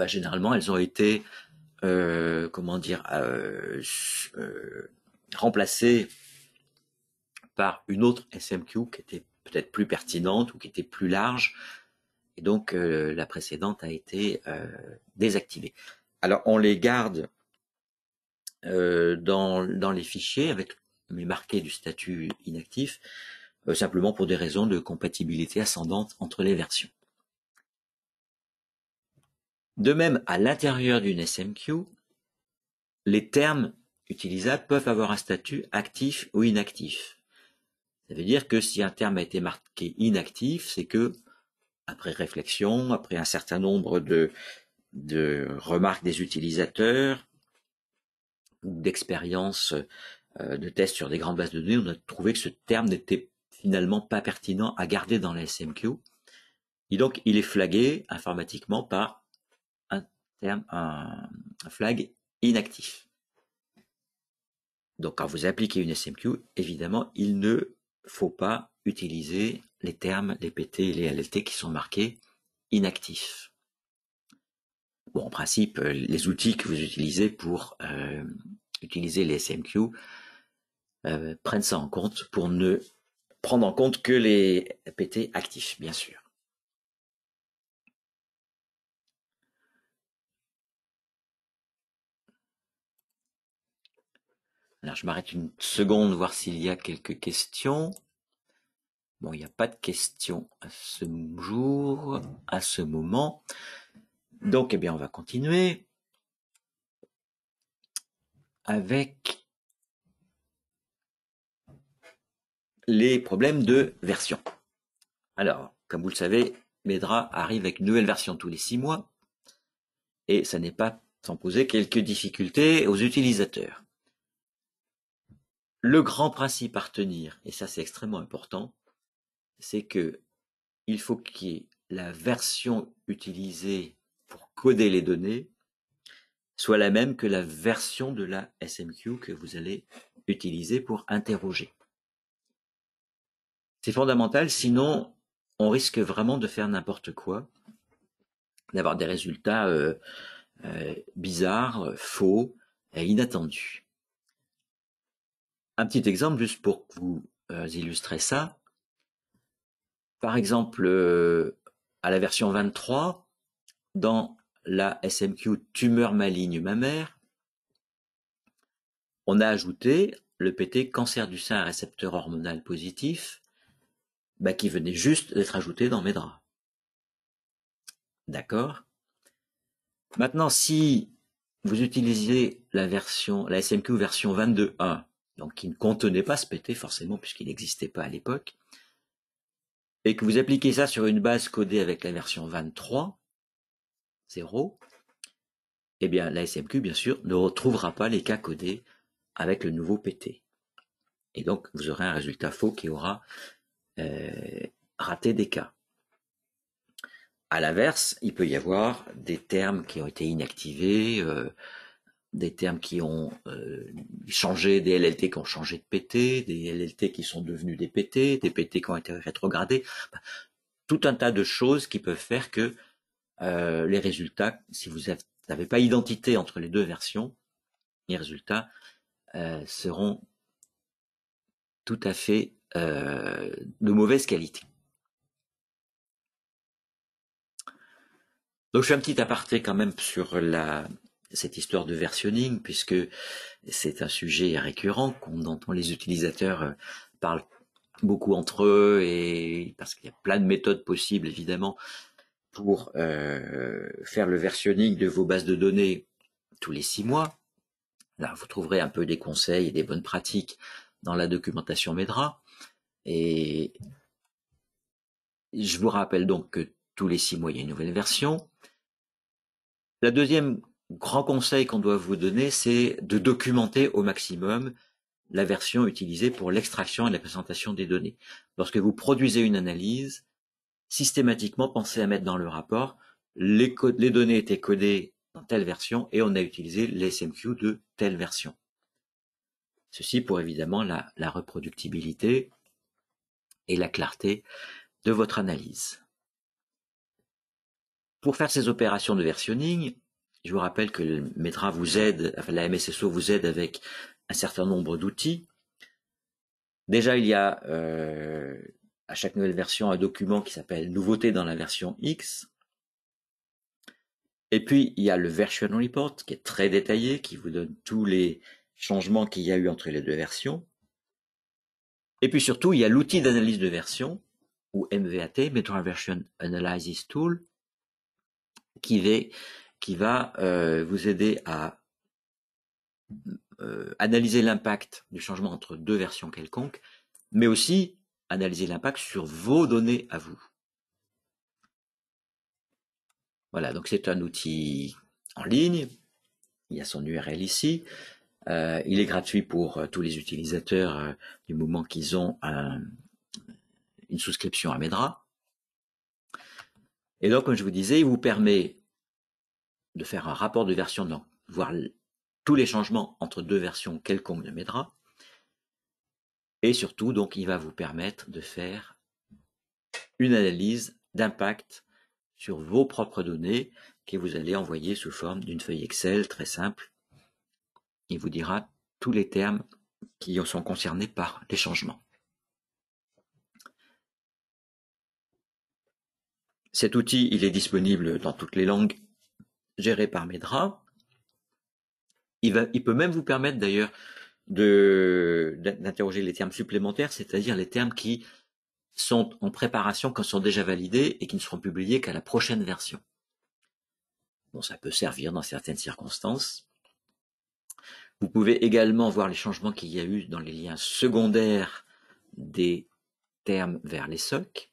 généralement elles ont été remplacées par une autre SMQ qui était peut-être plus pertinente ou qui était plus large, et donc la précédente a été désactivée. Alors on les garde dans les fichiers avec les marqués du statut inactif, simplement pour des raisons de compatibilité ascendante entre les versions. De même, à l'intérieur d'une SMQ, les termes utilisables peuvent avoir un statut actif ou inactif. Ça veut dire que si un terme a été marqué inactif, c'est que, après réflexion, après un certain nombre de remarques des utilisateurs, ou d'expériences de tests sur des grandes bases de données, on a trouvé que ce terme n'était finalement pas pertinent à garder dans la SMQ. Et donc, il est flagué informatiquement par un flag inactif. Donc, quand vous appliquez une SMQ, évidemment, il ne faut pas utiliser les termes, les PT et les LLT qui sont marqués inactifs. Bon, en principe, les outils que vous utilisez pour utiliser les SMQ prennent ça en compte pour ne prendre en compte que les PT actifs, bien sûr. Alors, je m'arrête une seconde, voir s'il y a quelques questions. Bon, il n'y a pas de questions à ce jour, à ce moment. Donc, on va continuer avec les problèmes de version. Alors, comme vous le savez, MEDRA arrive avec une nouvelle version tous les 6 mois, et ça n'est pas sans poser quelques difficultés aux utilisateurs. Le grand principe à retenir, et ça c'est extrêmement important, c'est que il faut qu'il y ait la version utilisée pour coder les données soit la même que la version de la SMQ que vous allez utiliser pour interroger. C'est fondamental, sinon on risque vraiment de faire n'importe quoi, d'avoir des résultats bizarre, faux et inattendu. Un petit exemple juste pour vous illustrer ça. Par exemple, à la version 23, dans la SMQ tumeur maligne mammaire, on a ajouté le PT cancer du sein à récepteur hormonal positif, qui venait juste d'être ajouté dans mes draps. D'accord? Maintenant, si vous utilisez la SMQ version 22.1, donc qui ne contenait pas ce PT forcément puisqu'il n'existait pas à l'époque, et que vous appliquez ça sur une base codée avec la version 23.0, eh bien la SMQ bien sûr ne retrouvera pas les cas codés avec le nouveau PT. Et donc vous aurez un résultat faux qui aura raté des cas. À l'inverse, il peut y avoir des termes qui ont été inactivés, des termes qui ont changé, des LLT qui ont changé de PT, des LLT qui sont devenus des PT qui ont été rétrogradés. Tout un tas de choses qui peuvent faire que les résultats, si vous n'avez pas identité entre les deux versions, les résultats seront tout à fait de mauvaise qualité. Donc je fais un petit aparté quand même sur cette histoire de versionning, puisque c'est un sujet récurrent dont les utilisateurs parlent beaucoup entre eux, et parce qu'il y a plein de méthodes possibles évidemment pour faire le versionning de vos bases de données tous les 6 mois. Là, vous trouverez un peu des conseils et des bonnes pratiques dans la documentation MEDRA. Et je vous rappelle donc que tous les 6 mois, il y a une nouvelle version. La deuxième grand conseil qu'on doit vous donner, c'est de documenter au maximum la version utilisée pour l'extraction et la présentation des données. Lorsque vous produisez une analyse, systématiquement pensez à mettre dans le rapport les données étaient codées dans telle version et on a utilisé les SMQ de telle version. Ceci pour évidemment la reproductibilité et la clarté de votre analyse. Pour faire ces opérations de versionning, je vous rappelle que le MEDRA vous aide, enfin la MSSO vous aide avec un certain nombre d'outils. Déjà, il y a à chaque nouvelle version un document qui s'appelle Nouveautés dans la version X. Et puis, il y a le Version Report qui est très détaillé, qui vous donne tous les changements qu'il y a eu entre les deux versions. Et puis surtout, il y a l'outil d'analyse de version, ou MVAT, MEDRA Version Analysis Tool, qui va vous aider à analyser l'impact du changement entre deux versions quelconques, mais aussi analyser l'impact sur vos données à vous. Voilà, donc c'est un outil en ligne, il y a son URL ici, il est gratuit pour tous les utilisateurs du moment qu'ils ont une souscription à MEDRA. Et donc, comme je vous disais, il vous permet de faire un rapport de version, donc voir tous les changements entre deux versions quelconques de MEDRA. Et surtout, donc, il va vous permettre de faire une analyse d'impact sur vos propres données que vous allez envoyer sous forme d'une feuille Excel très simple. Il vous dira tous les termes qui sont concernés par les changements. Cet outil, il est disponible dans toutes les langues gérées par MEDRA. Il peut même vous permettre d'ailleurs d'interroger les termes supplémentaires, c'est-à-dire les termes qui sont en préparation, qui sont déjà validés et qui ne seront publiés qu'à la prochaine version. Bon, ça peut servir dans certaines circonstances. Vous pouvez également voir les changements qu'il y a eu dans les liens secondaires des termes vers les SOC.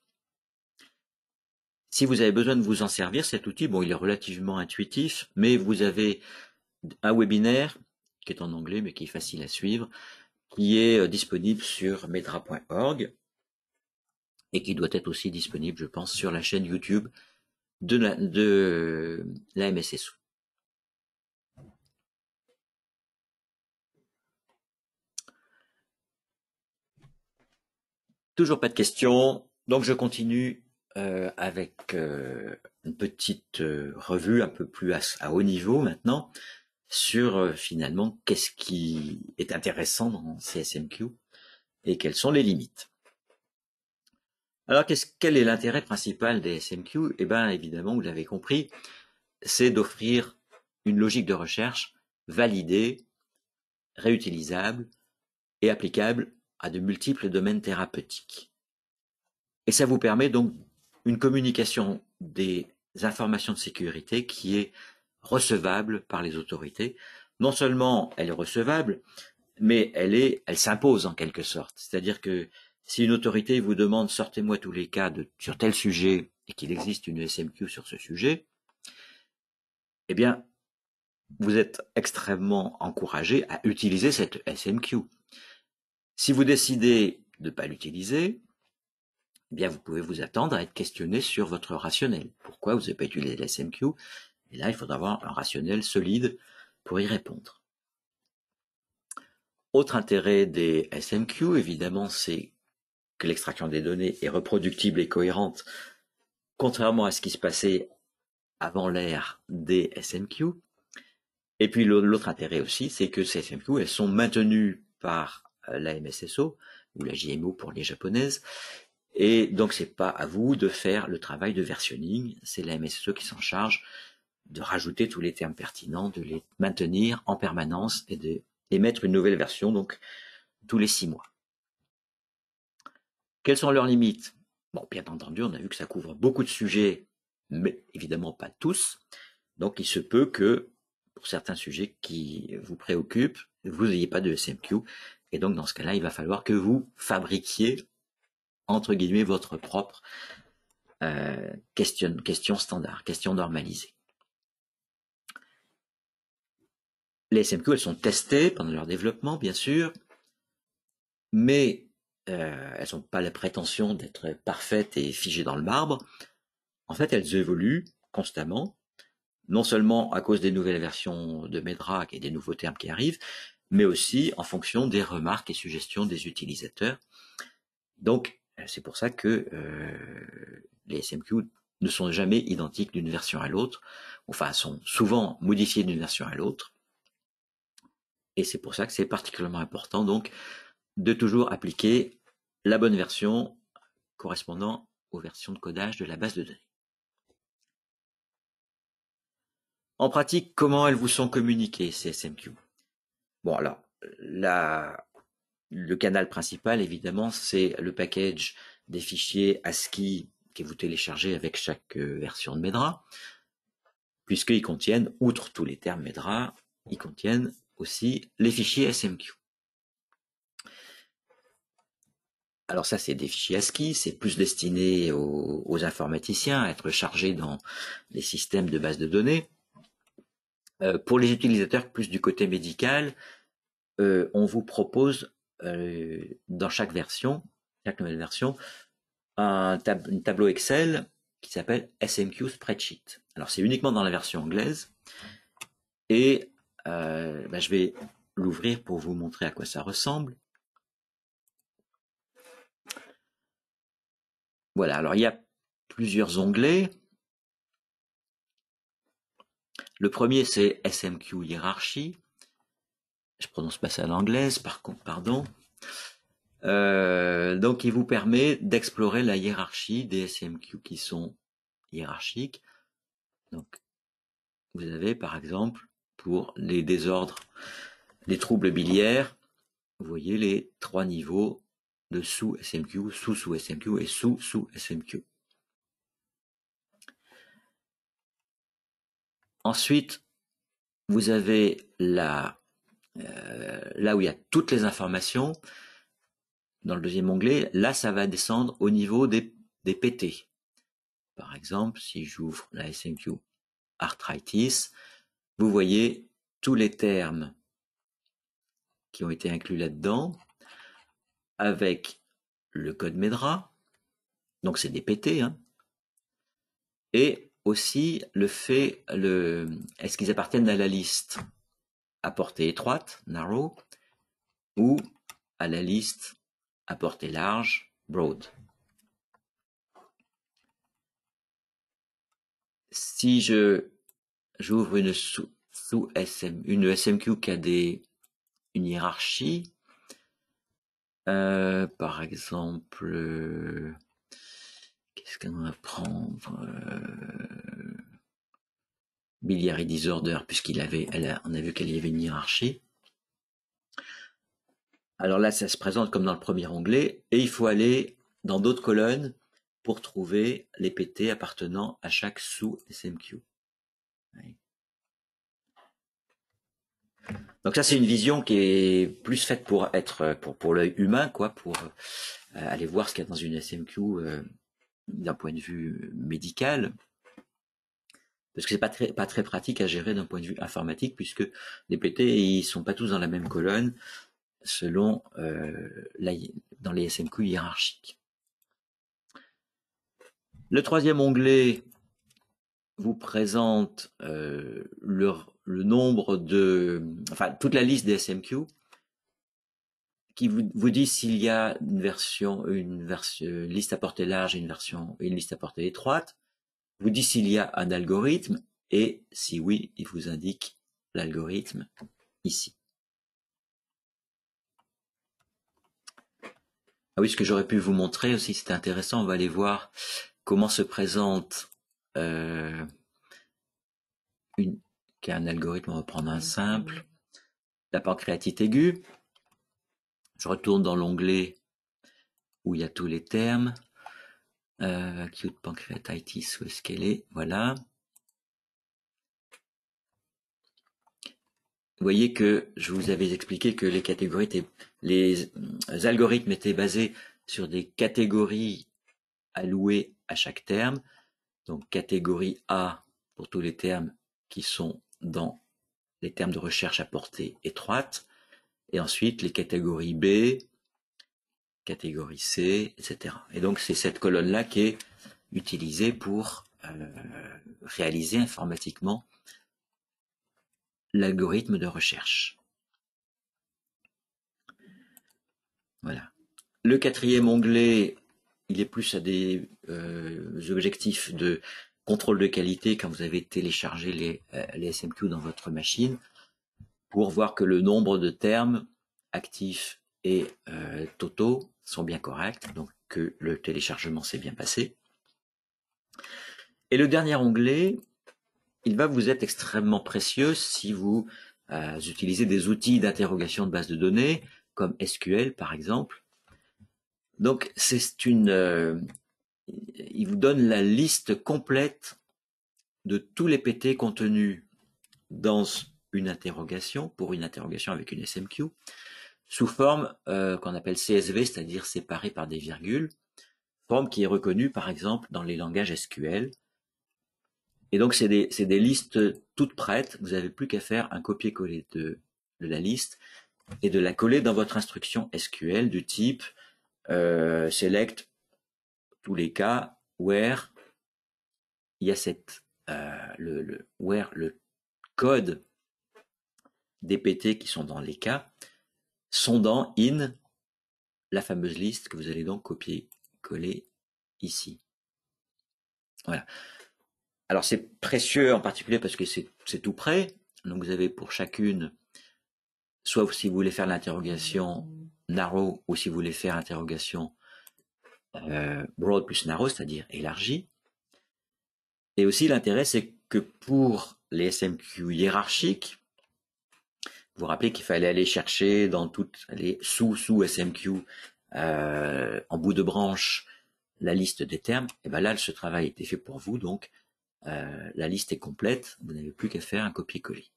Si vous avez besoin de vous en servir, cet outil, bon, il est relativement intuitif, mais vous avez un webinaire qui est en anglais, mais qui est facile à suivre, qui est disponible sur medra.org et qui doit être aussi disponible, je pense, sur la chaîne YouTube de la MSSO. Toujours pas de questions, donc je continue avec une petite revue un peu plus à haut niveau maintenant sur finalement qu'est-ce qui est intéressant dans CSMQ et quelles sont les limites. Alors quel est l'intérêt principal des SMQ? Eh bien évidemment, vous l'avez compris, c'est d'offrir une logique de recherche validée, réutilisable et applicable à de multiples domaines thérapeutiques. Et ça vous permet donc une communication des informations de sécurité qui est recevable par les autorités. Non seulement elle est recevable, mais elle s'impose en quelque sorte. C'est-à-dire que si une autorité vous demande sortez-moi tous les cas sur tel sujet et qu'il existe une SMQ sur ce sujet, eh bien, vous êtes extrêmement encouragé à utiliser cette SMQ. Si vous décidez de ne pas l'utiliser, eh bien, vous pouvez vous attendre à être questionné sur votre rationnel. Pourquoi vous n'avez pas utilisé la SMQ? Et là, il faudra avoir un rationnel solide pour y répondre. Autre intérêt des SMQ, évidemment, c'est que l'extraction des données est reproductible et cohérente, contrairement à ce qui se passait avant l'ère des SMQ. Et puis l'autre intérêt aussi, c'est que ces SMQ, elles sont maintenues par la MSSO, ou la JMO pour les japonaises, et donc c'est pas à vous de faire le travail de versionning, c'est la MSSO qui s'en charge de rajouter tous les termes pertinents, de les maintenir en permanence et d'émettre une nouvelle version, donc tous les 6 mois. Quelles sont leurs limites? Bon, bien entendu, on a vu que ça couvre beaucoup de sujets, mais évidemment pas tous. Donc il se peut que, pour certains sujets qui vous préoccupent, vous n'ayez pas de SMQ. Et donc dans ce cas-là, il va falloir que vous fabriquiez, entre guillemets, votre propre question standard, question normalisée. Les SMQ, elles sont testées pendant leur développement, bien sûr, mais elles n'ont pas la prétention d'être parfaites et figées dans le marbre. En fait, elles évoluent constamment, non seulement à cause des nouvelles versions de Medrak et des nouveaux termes qui arrivent, mais aussi en fonction des remarques et suggestions des utilisateurs. Donc, c'est pour ça que les SMQ ne sont jamais identiques d'une version à l'autre, enfin, sont souvent modifiés d'une version à l'autre. Et c'est pour ça que c'est particulièrement important, donc, de toujours appliquer la bonne version correspondant aux versions de codage de la base de données. En pratique, comment elles vous sont communiquées, ces SMQ? Bon, alors, le canal principal, évidemment, c'est le package des fichiers ASCII que vous téléchargez avec chaque version de Medra, puisqu'ils contiennent, outre tous les termes Medra, ils contiennent aussi les fichiers SMQ. Alors ça, c'est des fichiers ASCII, c'est plus destiné aux informaticiens, à être chargés dans les systèmes de base de données. Pour les utilisateurs plus du côté médical, on vous propose dans chaque nouvelle version, un tableau Excel qui s'appelle SMQ Spreadsheet. Alors c'est uniquement dans la version anglaise et je vais l'ouvrir pour vous montrer à quoi ça ressemble. Voilà, alors il y a plusieurs onglets. Le premier c'est SMQ hiérarchie. Je prononce pas ça à l'anglaise, par contre, pardon. Donc il vous permet d'explorer la hiérarchie des SMQ qui sont hiérarchiques. Donc vous avez par exemple pour les désordres, les troubles biliaires, vous voyez les 3 niveaux de sous-SMQ, sous-sous-SMQ et sous-sous-SMQ. Ensuite, vous avez là où il y a toutes les informations, dans le deuxième onglet, là ça va descendre au niveau des PT. Par exemple, si j'ouvre la SMQ arthritis, vous voyez tous les termes qui ont été inclus là-dedans, avec le code Medra, donc c'est des PT, hein, et aussi est-ce qu'ils appartiennent à la liste à portée étroite, narrow, ou à la liste à portée large, broad. Si j'ouvre une une SMQ qui a une hiérarchie, par exemple, qu'est-ce qu'on va prendre Biliary Disorder, on a vu qu'il y avait une hiérarchie. Alors là, ça se présente comme dans le premier onglet, et il faut aller dans d'autres colonnes pour trouver les PT appartenant à chaque sous-SMQ. Ouais. Donc ça, c'est une vision qui est plus faite pour être pour l'œil humain, quoi, pour aller voir ce qu'il y a dans une SMQ d'un point de vue médical, parce que c'est pas très pratique à gérer d'un point de vue informatique, puisque les PT ils sont pas tous dans la même colonne selon dans les SMQ hiérarchiques. Le troisième onglet vous présente le nombre enfin toute la liste des SMQ, qui vous dit s'il y a une liste à portée large et une liste à portée étroite, vous dit s'il y a un algorithme, et si oui, il vous indique l'algorithme ici. Ah oui, ce que j'aurais pu vous montrer aussi, c'était intéressant, on va aller voir comment se présente qui a un algorithme, on va prendre un simple, la pancréatite aiguë. Je retourne dans l'onglet où il y a tous les termes. Acute pancreatitis, où est-ce qu'elle est? Voilà. Vous voyez que je vous avais expliqué que les algorithmes étaient basés sur des catégories allouées à chaque terme. Donc catégorie A pour tous les termes qui sont dans les termes de recherche à portée étroite, et ensuite les catégories B, catégorie C, etc. Et donc c'est cette colonne-là qui est utilisée pour réaliser informatiquement l'algorithme de recherche. Voilà. Le quatrième onglet, il est plus à des objectifs de contrôle de qualité quand vous avez téléchargé les SMQ dans votre machine, pour voir que le nombre de termes actifs et totaux sont bien corrects, donc que le téléchargement s'est bien passé. Et le dernier onglet, il va vous être extrêmement précieux si vous utilisez des outils d'interrogation de base de données, comme SQL par exemple. Donc il vous donne la liste complète de tous les PT contenus dans une interrogation, pour une interrogation avec une SMQ, sous forme qu'on appelle CSV, c'est-à-dire séparée par des virgules, forme qui est reconnue par exemple dans les langages SQL. Et donc c'est des listes toutes prêtes, vous n'avez plus qu'à faire un copier-coller de la liste et de la coller dans votre instruction SQL du type select tous les cas where il y a where le code des PT qui sont dans les cas sont dans in la fameuse liste que vous allez donc copier-coller ici. Voilà. Alors c'est précieux en particulier parce que c'est tout prêt. Donc vous avez pour chacune, soit si vous voulez faire l'interrogation narrow ou si vous voulez faire l'interrogation broad plus narrow, c'est-à-dire élargie. Et aussi l'intérêt, c'est que pour les SMQ hiérarchiques, vous vous rappelez qu'il fallait aller chercher dans toutes les sous-SMQ en bout de branche la liste des termes. Et bien là, ce travail a été fait pour vous, donc la liste est complète, vous n'avez plus qu'à faire un copier-coller.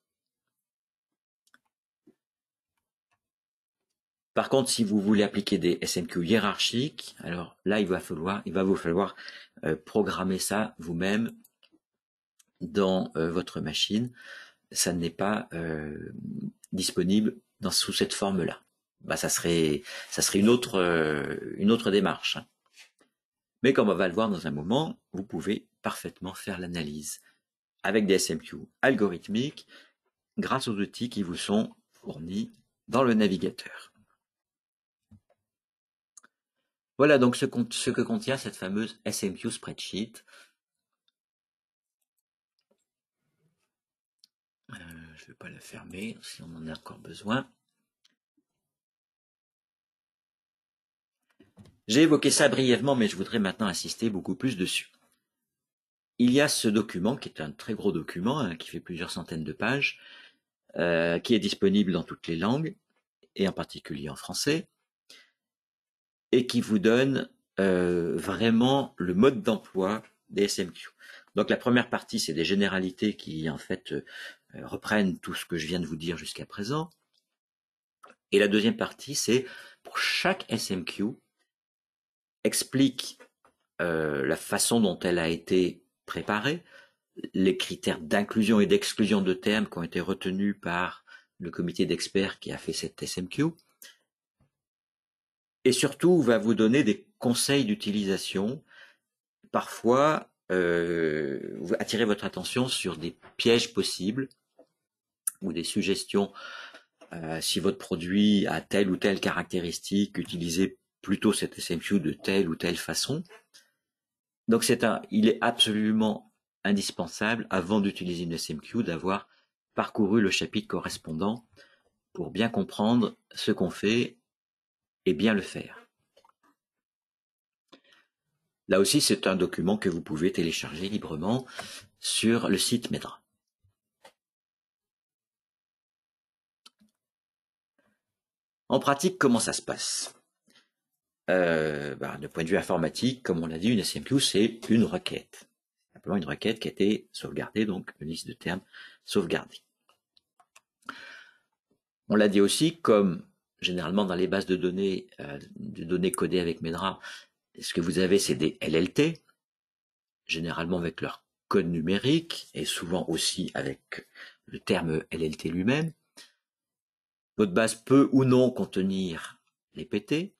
Par contre, si vous voulez appliquer des SMQ hiérarchiques, alors là, il va vous falloir programmer ça vous-même dans votre machine. Ça n'est pas disponible sous cette forme-là. Bah, ça serait une autre démarche. Hein. Mais comme on va le voir dans un moment, vous pouvez parfaitement faire l'analyse avec des SMQ algorithmiques grâce aux outils qui vous sont fournis dans le navigateur. Voilà donc ce que contient cette fameuse SMQ spreadsheet. pas la fermer si on en a encore besoin. J'ai évoqué ça brièvement, mais je voudrais maintenant insister beaucoup plus dessus. Il y a ce document, qui est un très gros document, hein, qui fait plusieurs centaines de pages, qui est disponible dans toutes les langues, et en particulier en français, et qui vous donne vraiment le mode d'emploi des SMQ. Donc la première partie, c'est des généralités qui en fait reprennent tout ce que je viens de vous dire jusqu'à présent. Et la deuxième partie, c'est pour chaque SMQ, explique la façon dont elle a été préparée, les critères d'inclusion et d'exclusion de termes qui ont été retenus par le comité d'experts qui a fait cette SMQ, et surtout va vous donner des conseils d'utilisation, parfois attirer votre attention sur des pièges possibles ou des suggestions. Si votre produit a telle ou telle caractéristique, utilisez plutôt cette SMQ de telle ou telle façon. Donc il est absolument indispensable, avant d'utiliser une SMQ, d'avoir parcouru le chapitre correspondant pour bien comprendre ce qu'on fait et bien le faire. Là aussi, c'est un document que vous pouvez télécharger librement sur le site Medra. En pratique, comment ça se passe? De point de vue informatique, comme on l'a dit, une SMQ, c'est une requête. Simplement une requête qui a été sauvegardée, donc une liste de termes sauvegardée. On l'a dit aussi, comme généralement dans les bases de données codées avec Medra, ce que vous avez, c'est des LLT, généralement avec leur code numérique, et souvent aussi avec le terme LLT lui-même. Votre base peut ou non contenir les PT.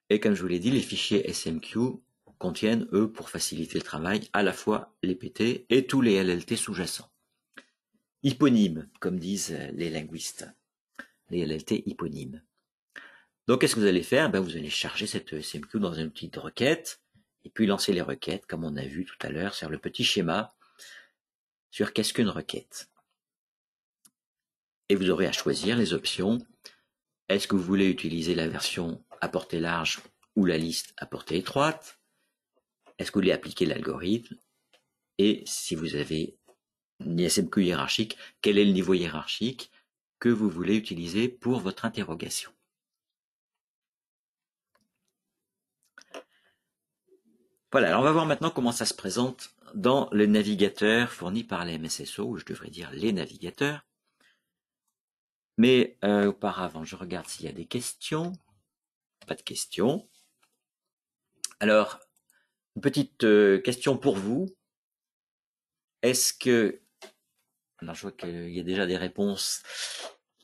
Et comme je vous l'ai dit, les fichiers SMQ contiennent, eux, pour faciliter le travail, à la fois les PT et tous les LLT sous-jacents. Hyponymes, comme disent les linguistes. Les LLT hyponymes. Donc, qu'est-ce que vous allez faire? Vous allez charger cette SMQ dans une petite requête, et puis lancer les requêtes, comme on a vu tout à l'heure, sur le petit schéma, sur qu'est-ce qu'une requête. Et vous aurez à choisir les options. Est-ce que vous voulez utiliser la version à portée large ou la liste à portée étroite? Est-ce que vous voulez appliquer l'algorithme? Et si vous avez une SMQ hiérarchique, quel est le niveau hiérarchique que vous voulez utiliser pour votre interrogation? Voilà, alors on va voir maintenant comment ça se présente dans le navigateur fourni par les MSSO, ou je devrais dire les navigateurs. Mais auparavant, je regarde s'il y a des questions. Pas de questions. Alors, une petite question pour vous. Est-ce que... Alors, je vois qu'il y a déjà des réponses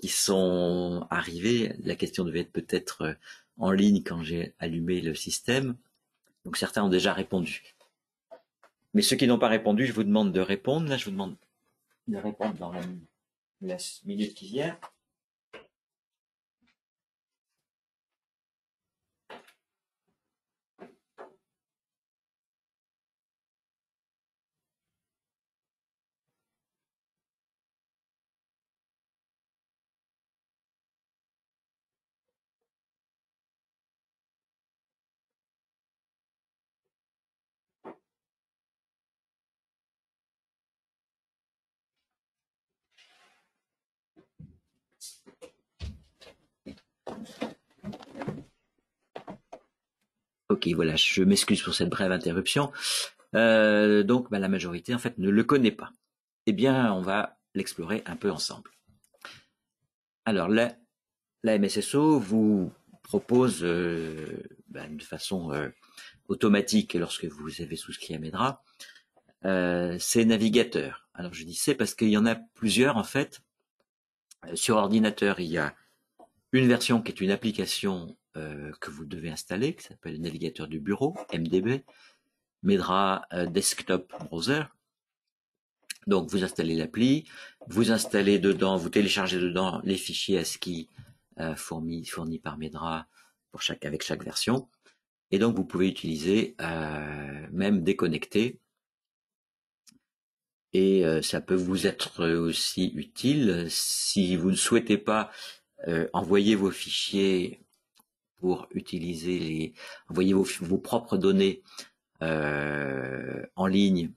qui sont arrivées. La question devait être peut-être en ligne quand j'ai allumé le système. Donc, certains ont déjà répondu. Mais ceux qui n'ont pas répondu, je vous demande de répondre. Là, je vous demande de répondre dans la minute qui vient. Ok, voilà, je m'excuse pour cette brève interruption. Donc, la majorité, en fait, ne le connaît pas. Eh bien, on va l'explorer un peu ensemble. Alors, la MSSO vous propose de façon automatique, lorsque vous avez souscrit à Medra, ces navigateurs. Alors, je dis c'est parce qu'il y en a plusieurs, en fait. Sur ordinateur, il y a une version qui est une application que vous devez installer, qui s'appelle le navigateur du bureau, MDB, Medra Desktop Browser. Donc, vous installez l'appli, vous installez dedans, vous téléchargez dedans les fichiers ASCII fournis par Medra avec chaque version. Et donc, vous pouvez utiliser, même déconnecté, Et ça peut vous être aussi utile si vous ne souhaitez pas envoyer vos fichiers pour utiliser envoyer vos propres données en ligne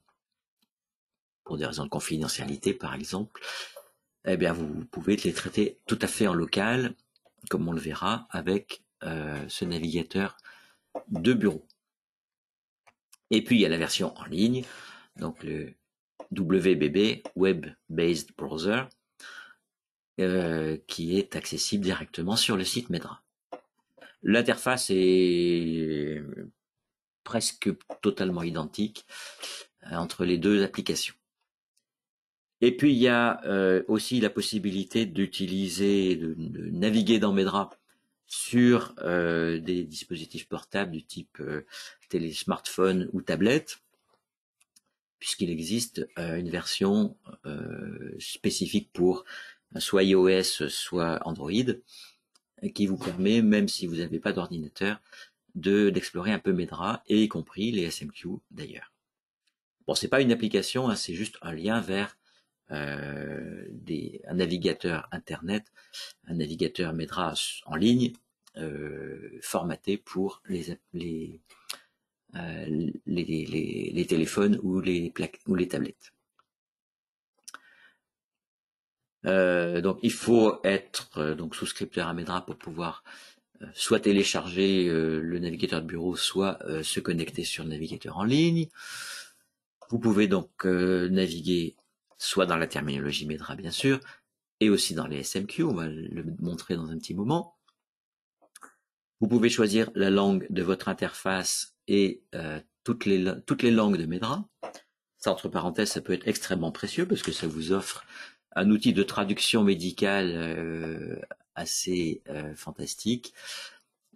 pour des raisons de confidentialité par exemple. Eh bien vous pouvez les traiter tout à fait en local, comme on le verra avec ce navigateur de bureau. Et puis il y a la version en ligne, donc le WBB, Web Based Browser, qui est accessible directement sur le site Medra. L'interface est presque totalement identique entre les deux applications. Et puis il y a aussi la possibilité d'utiliser, de naviguer dans Medra sur des dispositifs portables du type smartphone ou tablette, puisqu'il existe une version spécifique pour soit iOS, soit Android, qui vous permet, même si vous n'avez pas d'ordinateur, d'explorer un peu Medra, et y compris les SMQ d'ailleurs. Bon, c'est pas une application, hein, c'est juste un lien vers un navigateur internet, un navigateur Medra en ligne, formaté pour les téléphones ou les tablettes. Donc il faut être donc souscripteur à Medra pour pouvoir soit télécharger le navigateur de bureau, soit se connecter sur le navigateur en ligne. Vous pouvez donc naviguer soit dans la terminologie Medra bien sûr, et aussi dans les SMQ, on va le montrer dans un petit moment. Vous pouvez choisir la langue de votre interface et toutes les langues de Medra. Ça, entre parenthèses, ça peut être extrêmement précieux parce que ça vous offre un outil de traduction médicale assez fantastique,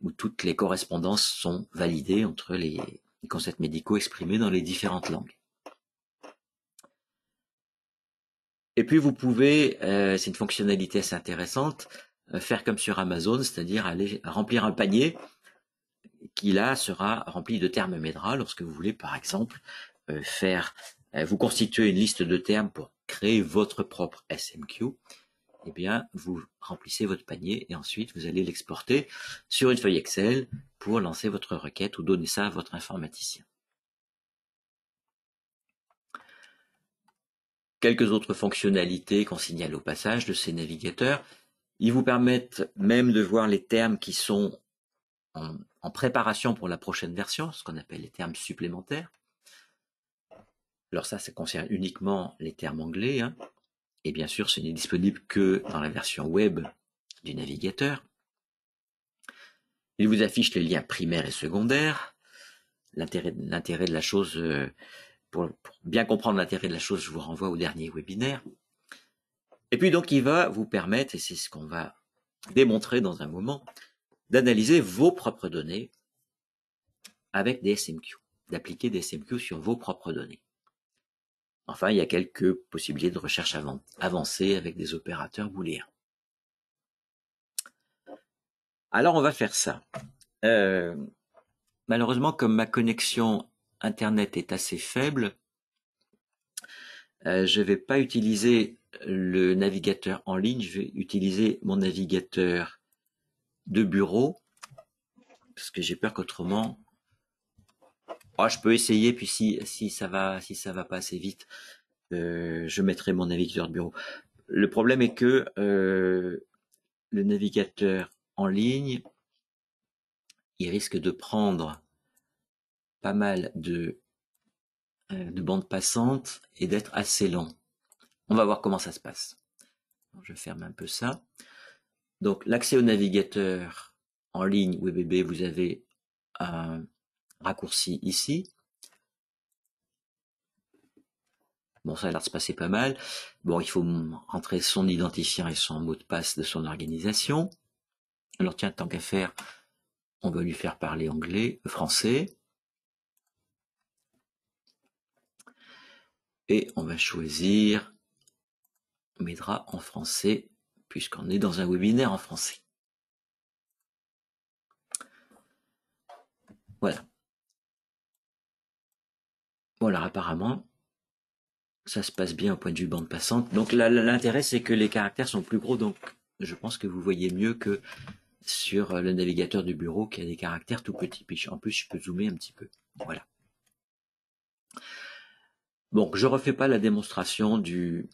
où toutes les correspondances sont validées entre les concepts médicaux exprimés dans les différentes langues. Et puis vous pouvez, c'est une fonctionnalité assez intéressante, faire comme sur Amazon, c'est-à-dire aller remplir un panier qui là sera rempli de termes Medra lorsque vous voulez par exemple vous constituer une liste de termes pour créer votre propre SMQ. Eh bien, vous remplissez votre panier et ensuite vous allez l'exporter sur une feuille Excel pour lancer votre requête ou donner ça à votre informaticien. Quelques autres fonctionnalités qu'on signale au passage de ces navigateurs. Ils vous permettent même de voir les termes qui sont en préparation pour la prochaine version, ce qu'on appelle les termes supplémentaires. Alors ça concerne uniquement les termes anglais, hein. Et bien sûr, ce n'est disponible que dans la version web du navigateur. Il vous affiche les liens primaires et secondaires. L'intérêt de la chose, pour bien comprendre l'intérêt de la chose, je vous renvoie au dernier webinaire. Et puis donc, il va vous permettre, et c'est ce qu'on va démontrer dans un moment, d'analyser vos propres données avec des SMQ, d'appliquer des SMQ sur vos propres données. Enfin, il y a quelques possibilités de recherche avancées avec des opérateurs booléens. Alors, on va faire ça. Malheureusement, comme ma connexion Internet est assez faible, je ne vais pas utiliser le navigateur en ligne, je vais utiliser mon navigateur de bureau, parce que j'ai peur qu'autrement... Oh, je peux essayer, puis si ça va pas assez vite, je mettrai mon navigateur de bureau. Le problème est que le navigateur en ligne, il risque de prendre pas mal de bandes passantes et d'être assez lent. On va voir comment ça se passe. Je ferme un peu ça. Donc l'accès au navigateur en ligne WebB, vous avez un raccourci ici. Bon, ça a l'air de se passer pas mal. Bon, il faut rentrer son identifiant et son mot de passe de son organisation. Alors tiens, tant qu'à faire, on va lui faire parler français. Et on va choisir Medra en français, puisqu'on est dans un webinaire en français. Voilà. Bon, alors apparemment, Ça se passe bien au point de vue bande passante. Donc l'intérêt, c'est que les caractères sont plus gros, donc je pense que vous voyez mieux que sur le navigateur du bureau qui a des caractères tout petits. Puis en plus, je peux zoomer un petit peu. Voilà. Bon, je refais pas la démonstration du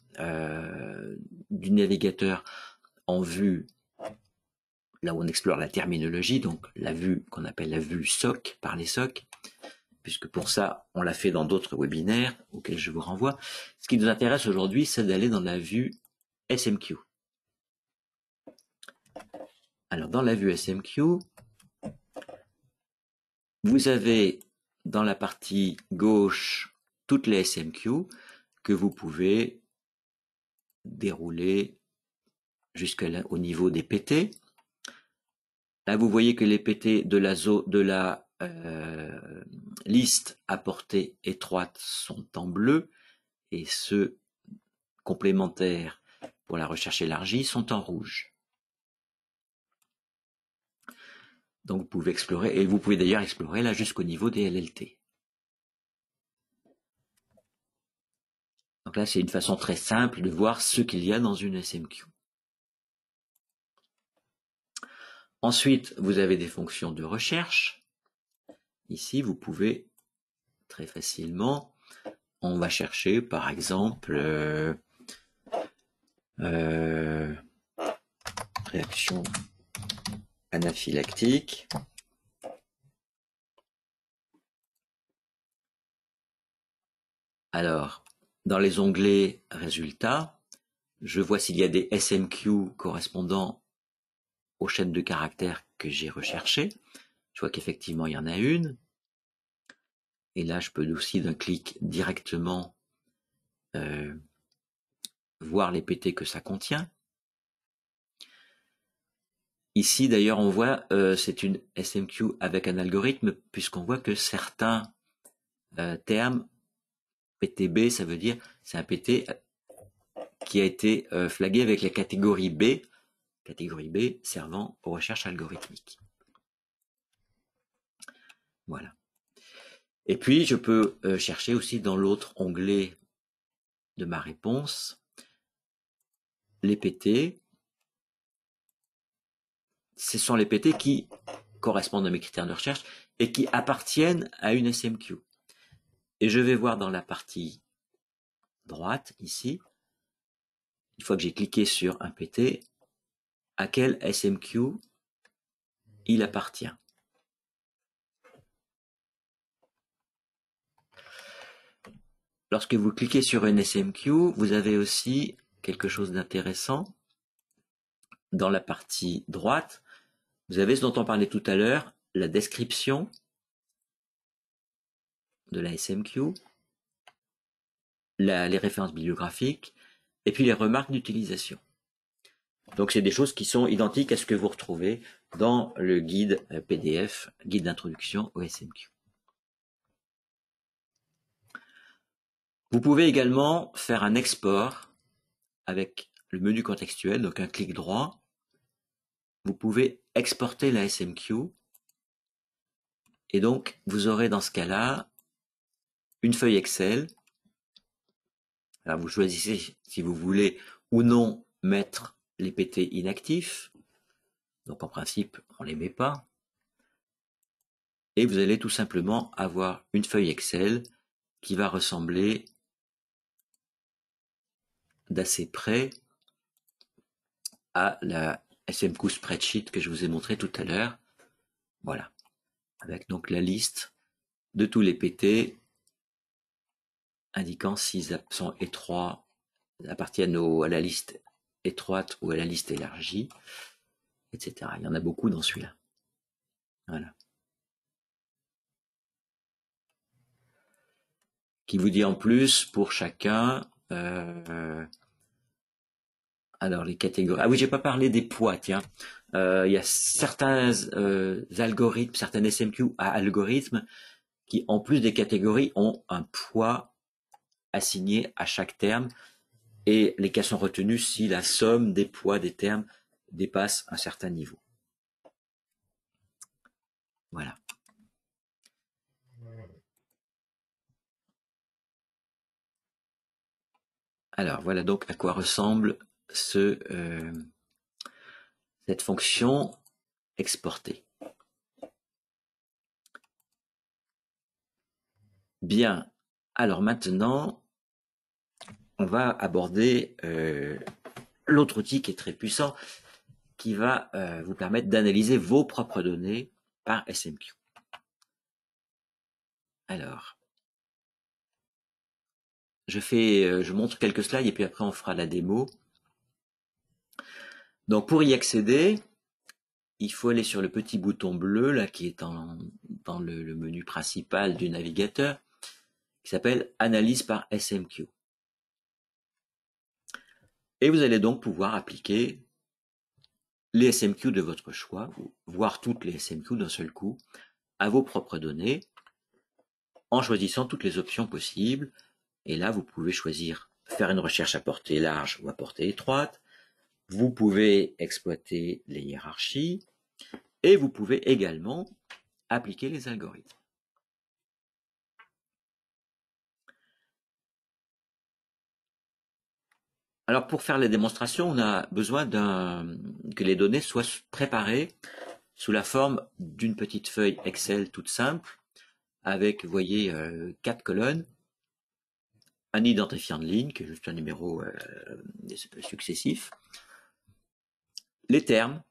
navigateur en vue, là où on explore la terminologie, donc la vue qu'on appelle la vue SOC par les SOC, puisque pour ça, on l'a fait dans d'autres webinaires auxquels je vous renvoie. Ce qui nous intéresse aujourd'hui, c'est d'aller dans la vue SMQ. Alors, dans la vue SMQ, vous avez dans la partie gauche toutes les SMQ que vous pouvez dérouler jusqu'au niveau des PT. Là, vous voyez que les PT de la liste à portée étroite sont en bleu et ceux complémentaires pour la recherche élargie sont en rouge. Donc vous pouvez explorer, et vous pouvez d'ailleurs explorer là jusqu'au niveau des LLT. Donc là, c'est une façon très simple de voir ce qu'il y a dans une SMQ. Ensuite, vous avez des fonctions de recherche. Ici, vous pouvez très facilement, on va chercher par exemple réaction anaphylactique. Alors, dans les onglets résultats, je vois s'il y a des SMQ correspondant aux chaînes de caractères que j'ai recherchées. Je vois qu'effectivement, il y en a une. Et là, je peux aussi d'un clic directement voir les PT que ça contient. Ici, d'ailleurs, on voit, c'est une SMQ avec un algorithme, puisqu'on voit que certains termes, PTB, ça veut dire, c'est un PT qui a été flagué avec la catégorie B servant aux recherches algorithmiques. Voilà. Et puis, je peux chercher aussi dans l'autre onglet de ma réponse les PT. Ce sont les PT qui correspondent à mes critères de recherche et qui appartiennent à une SMQ. Et je vais voir dans la partie droite, ici, une fois que j'ai cliqué sur un PT, à quel SMQ il appartient. Lorsque vous cliquez sur une SMQ, vous avez aussi quelque chose d'intéressant. Dans la partie droite, vous avez ce dont on parlait tout à l'heure, la description de la SMQ, les références bibliographiques, et puis les remarques d'utilisation. Donc c'est des choses qui sont identiques à ce que vous retrouvez dans le guide PDF, guide d'introduction au SMQ. Vous pouvez également faire un export avec le menu contextuel, donc un clic droit. Vous pouvez exporter la SMQ et donc vous aurez dans ce cas-là une feuille Excel. Alors vous choisissez si vous voulez ou non mettre les PT inactifs. Donc en principe, on ne les met pas. Et vous allez tout simplement avoir une feuille Excel qui va ressembler d'assez près à la SMQ spreadsheet que je vous ai montré tout à l'heure. Voilà. Avec donc la liste de tous les PT indiquant s'ils sont étroits, appartiennent à la liste étroite ou à la liste élargie, etc. Il y en a beaucoup dans celui-là. Voilà. Qui vous dit en plus pour chacun alors les catégories. Ah oui, j'ai pas parlé des poids, tiens. Il y a certains algorithmes, certains SMQ à algorithmes qui, en plus des catégories, ont un poids assigné à chaque terme. Et les cas sont retenus si la somme des poids des termes dépasse un certain niveau. Voilà. Alors voilà donc à quoi ressemble cette fonction exporter. Bien, alors maintenant, on va aborder l'autre outil qui est très puissant, qui va vous permettre d'analyser vos propres données par SMQ. Alors, je montre quelques slides et puis après on fera la démo. Donc pour y accéder, il faut aller sur le petit bouton bleu là qui est dans le menu principal du navigateur, qui s'appelle Analyse par SMQ. Et vous allez donc pouvoir appliquer les SMQ de votre choix, voire toutes les SMQ d'un seul coup, à vos propres données, en choisissant toutes les options possibles. Et là, vous pouvez choisir faire une recherche à portée large ou à portée étroite. Vous pouvez exploiter les hiérarchies et vous pouvez également appliquer les algorithmes. Alors pour faire la démonstration, on a besoin que les données soient préparées sous la forme d'une petite feuille Excel toute simple avec, vous voyez, 4 colonnes, un identifiant de ligne qui est juste un numéro successif, les termes,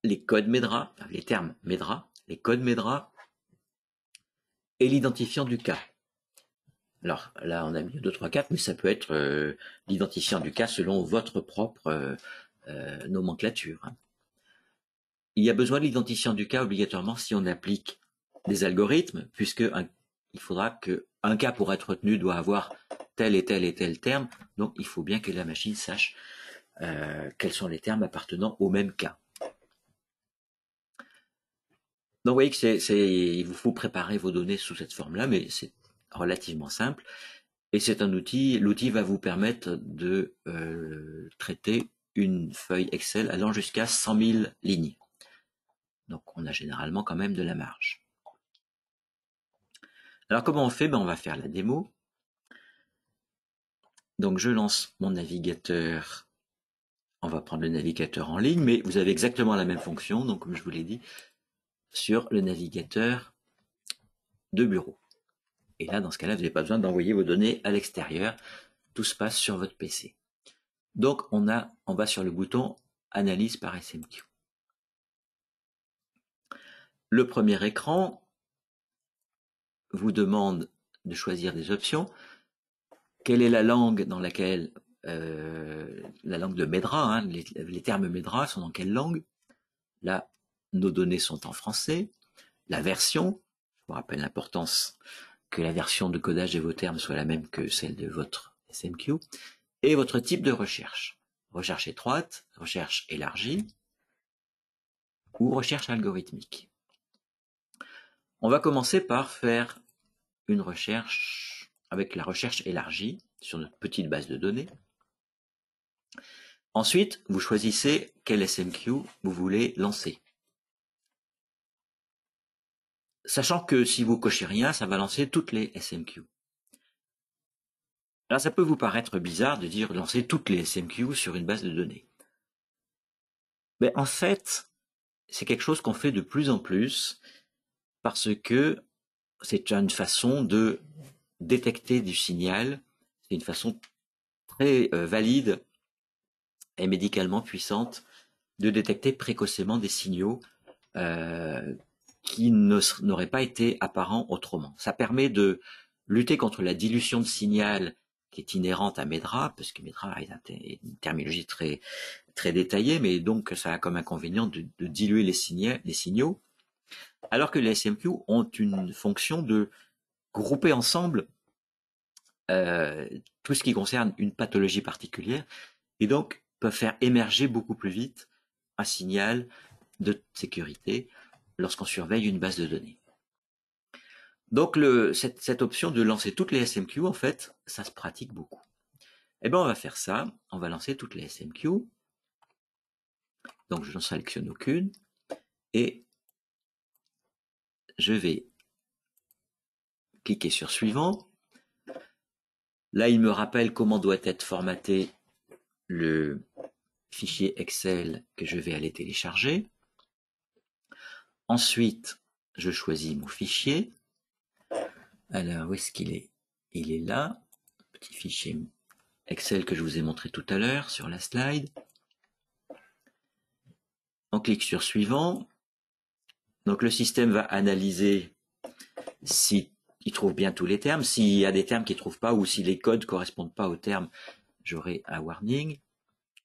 les codes MEDRA, les termes MEDRA, les codes MEDRA et l'identifiant du cas. Alors là, on a mis 2, 3, 4, mais ça peut être l'identifiant du cas selon votre propre nomenclature. Il y a besoin de l'identifiant du cas obligatoirement si on applique des algorithmes, puisque il faudra qu'un cas pour être retenu doit avoir tel et tel et tel terme, donc il faut bien que la machine sache quels sont les termes appartenant au même cas. Donc vous voyez que il vous faut préparer vos données sous cette forme-là, mais c'est relativement simple. Et c'est un outil, l'outil va vous permettre de traiter une feuille Excel allant jusqu'à 100 000 lignes. Donc on a généralement quand même de la marge. Alors comment on fait? On va faire la démo. Donc je lance mon navigateur. On va prendre le navigateur en ligne, mais vous avez exactement la même fonction, donc comme je vous l'ai dit, sur le navigateur de bureau. Et là, dans ce cas-là, vous n'avez pas besoin d'envoyer vos données à l'extérieur. Tout se passe sur votre PC. Donc on va sur le bouton Analyse par SMQ. Le premier écran vous demande de choisir des options. Quelle est la langue dans laquelle la langue de MEDRA, hein, les termes MEDRA sont dans quelle langue? Là, nos données sont en français. La version, je vous rappelle l'importance que la version de codage de vos termes soit la même que celle de votre SMQ. Et votre type de recherche. Recherche étroite, recherche élargie ou recherche algorithmique. On va commencer par faire une recherche avec la recherche élargie sur notre petite base de données. Ensuite, vous choisissez quel SMQ vous voulez lancer. Sachant que si vous cochez rien, ça va lancer toutes les SMQ. Alors ça peut vous paraître bizarre de dire lancer toutes les SMQ sur une base de données. Mais en fait, c'est quelque chose qu'on fait de plus en plus parce que c'est une façon de détecter du signal, c'est une façon très valide et médicalement puissante de détecter précocement des signaux qui n'auraient pas été apparents autrement. Ça permet de lutter contre la dilution de signal qui est inhérente à MEDRA, parce que MEDRA est une terminologie très, très détaillée, mais donc ça a comme inconvénient de diluer les signaux, alors que les SMQ ont une fonction de grouper ensemble tout ce qui concerne une pathologie particulière, et donc peuvent faire émerger beaucoup plus vite un signal de sécurité lorsqu'on surveille une base de données. Donc cette option de lancer toutes les SMQ, en fait, ça se pratique beaucoup. Eh bien, on va faire ça. On va lancer toutes les SMQ. Donc, je n'en sélectionne aucune. Et je vais cliquer sur suivant. Là, il me rappelle comment doit être formaté le fichier Excel que je vais aller télécharger. Ensuite, je choisis mon fichier. Alors, où est-ce qu'il est? Il est là. Petit fichier Excel que je vous ai montré tout à l'heure sur la slide. On clique sur suivant. Donc le système va analyser si il trouve bien tous les termes. S'il y a des termes qu'il ne trouve pas ou si les codes ne correspondent pas aux termes, j'aurai un warning.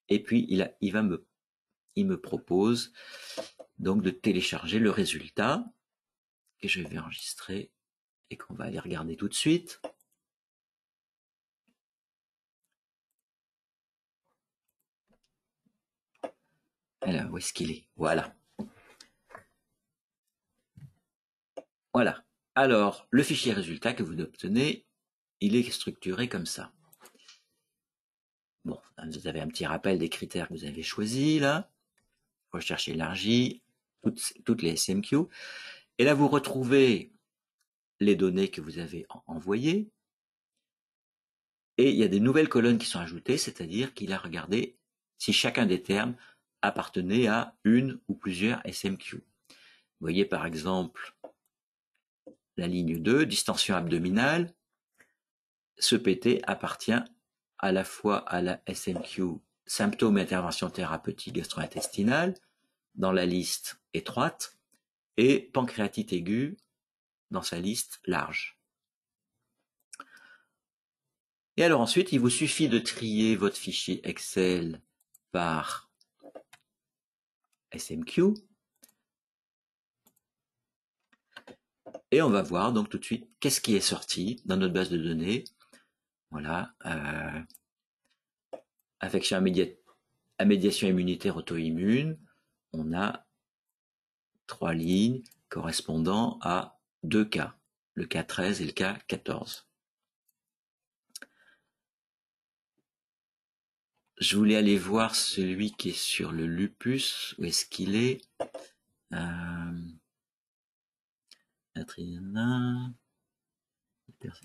Et puis il me propose donc de télécharger le résultat que je vais enregistrer et qu'on va aller regarder tout de suite. Alors, où est-ce qu'il est? Voilà. Voilà. Alors, le fichier résultat que vous obtenez, il est structuré comme ça. Bon, vous avez un petit rappel des critères que vous avez choisis, là. Recherche élargie, toutes les SMQ. Et là, vous retrouvez les données que vous avez envoyées. Et il y a des nouvelles colonnes qui sont ajoutées, c'est-à-dire qu'il a regardé si chacun des termes appartenait à une ou plusieurs SMQ. Vous voyez par exemple la ligne 2, distension abdominale. Ce PT appartient à la fois à la SMQ symptômes et intervention thérapeutique gastro-intestinale dans la liste étroite et pancréatite aiguë dans sa liste large. Et alors ensuite, il vous suffit de trier votre fichier Excel par SMQ. Et on va voir donc tout de suite qu'est-ce qui est sorti dans notre base de données. Voilà. Affection à médiation immunitaire auto-immune. On a 3 lignes correspondant à 2 cas, le cas 13 et le cas 14. Je voulais aller voir celui qui est sur le lupus. Où est-ce qu'il est,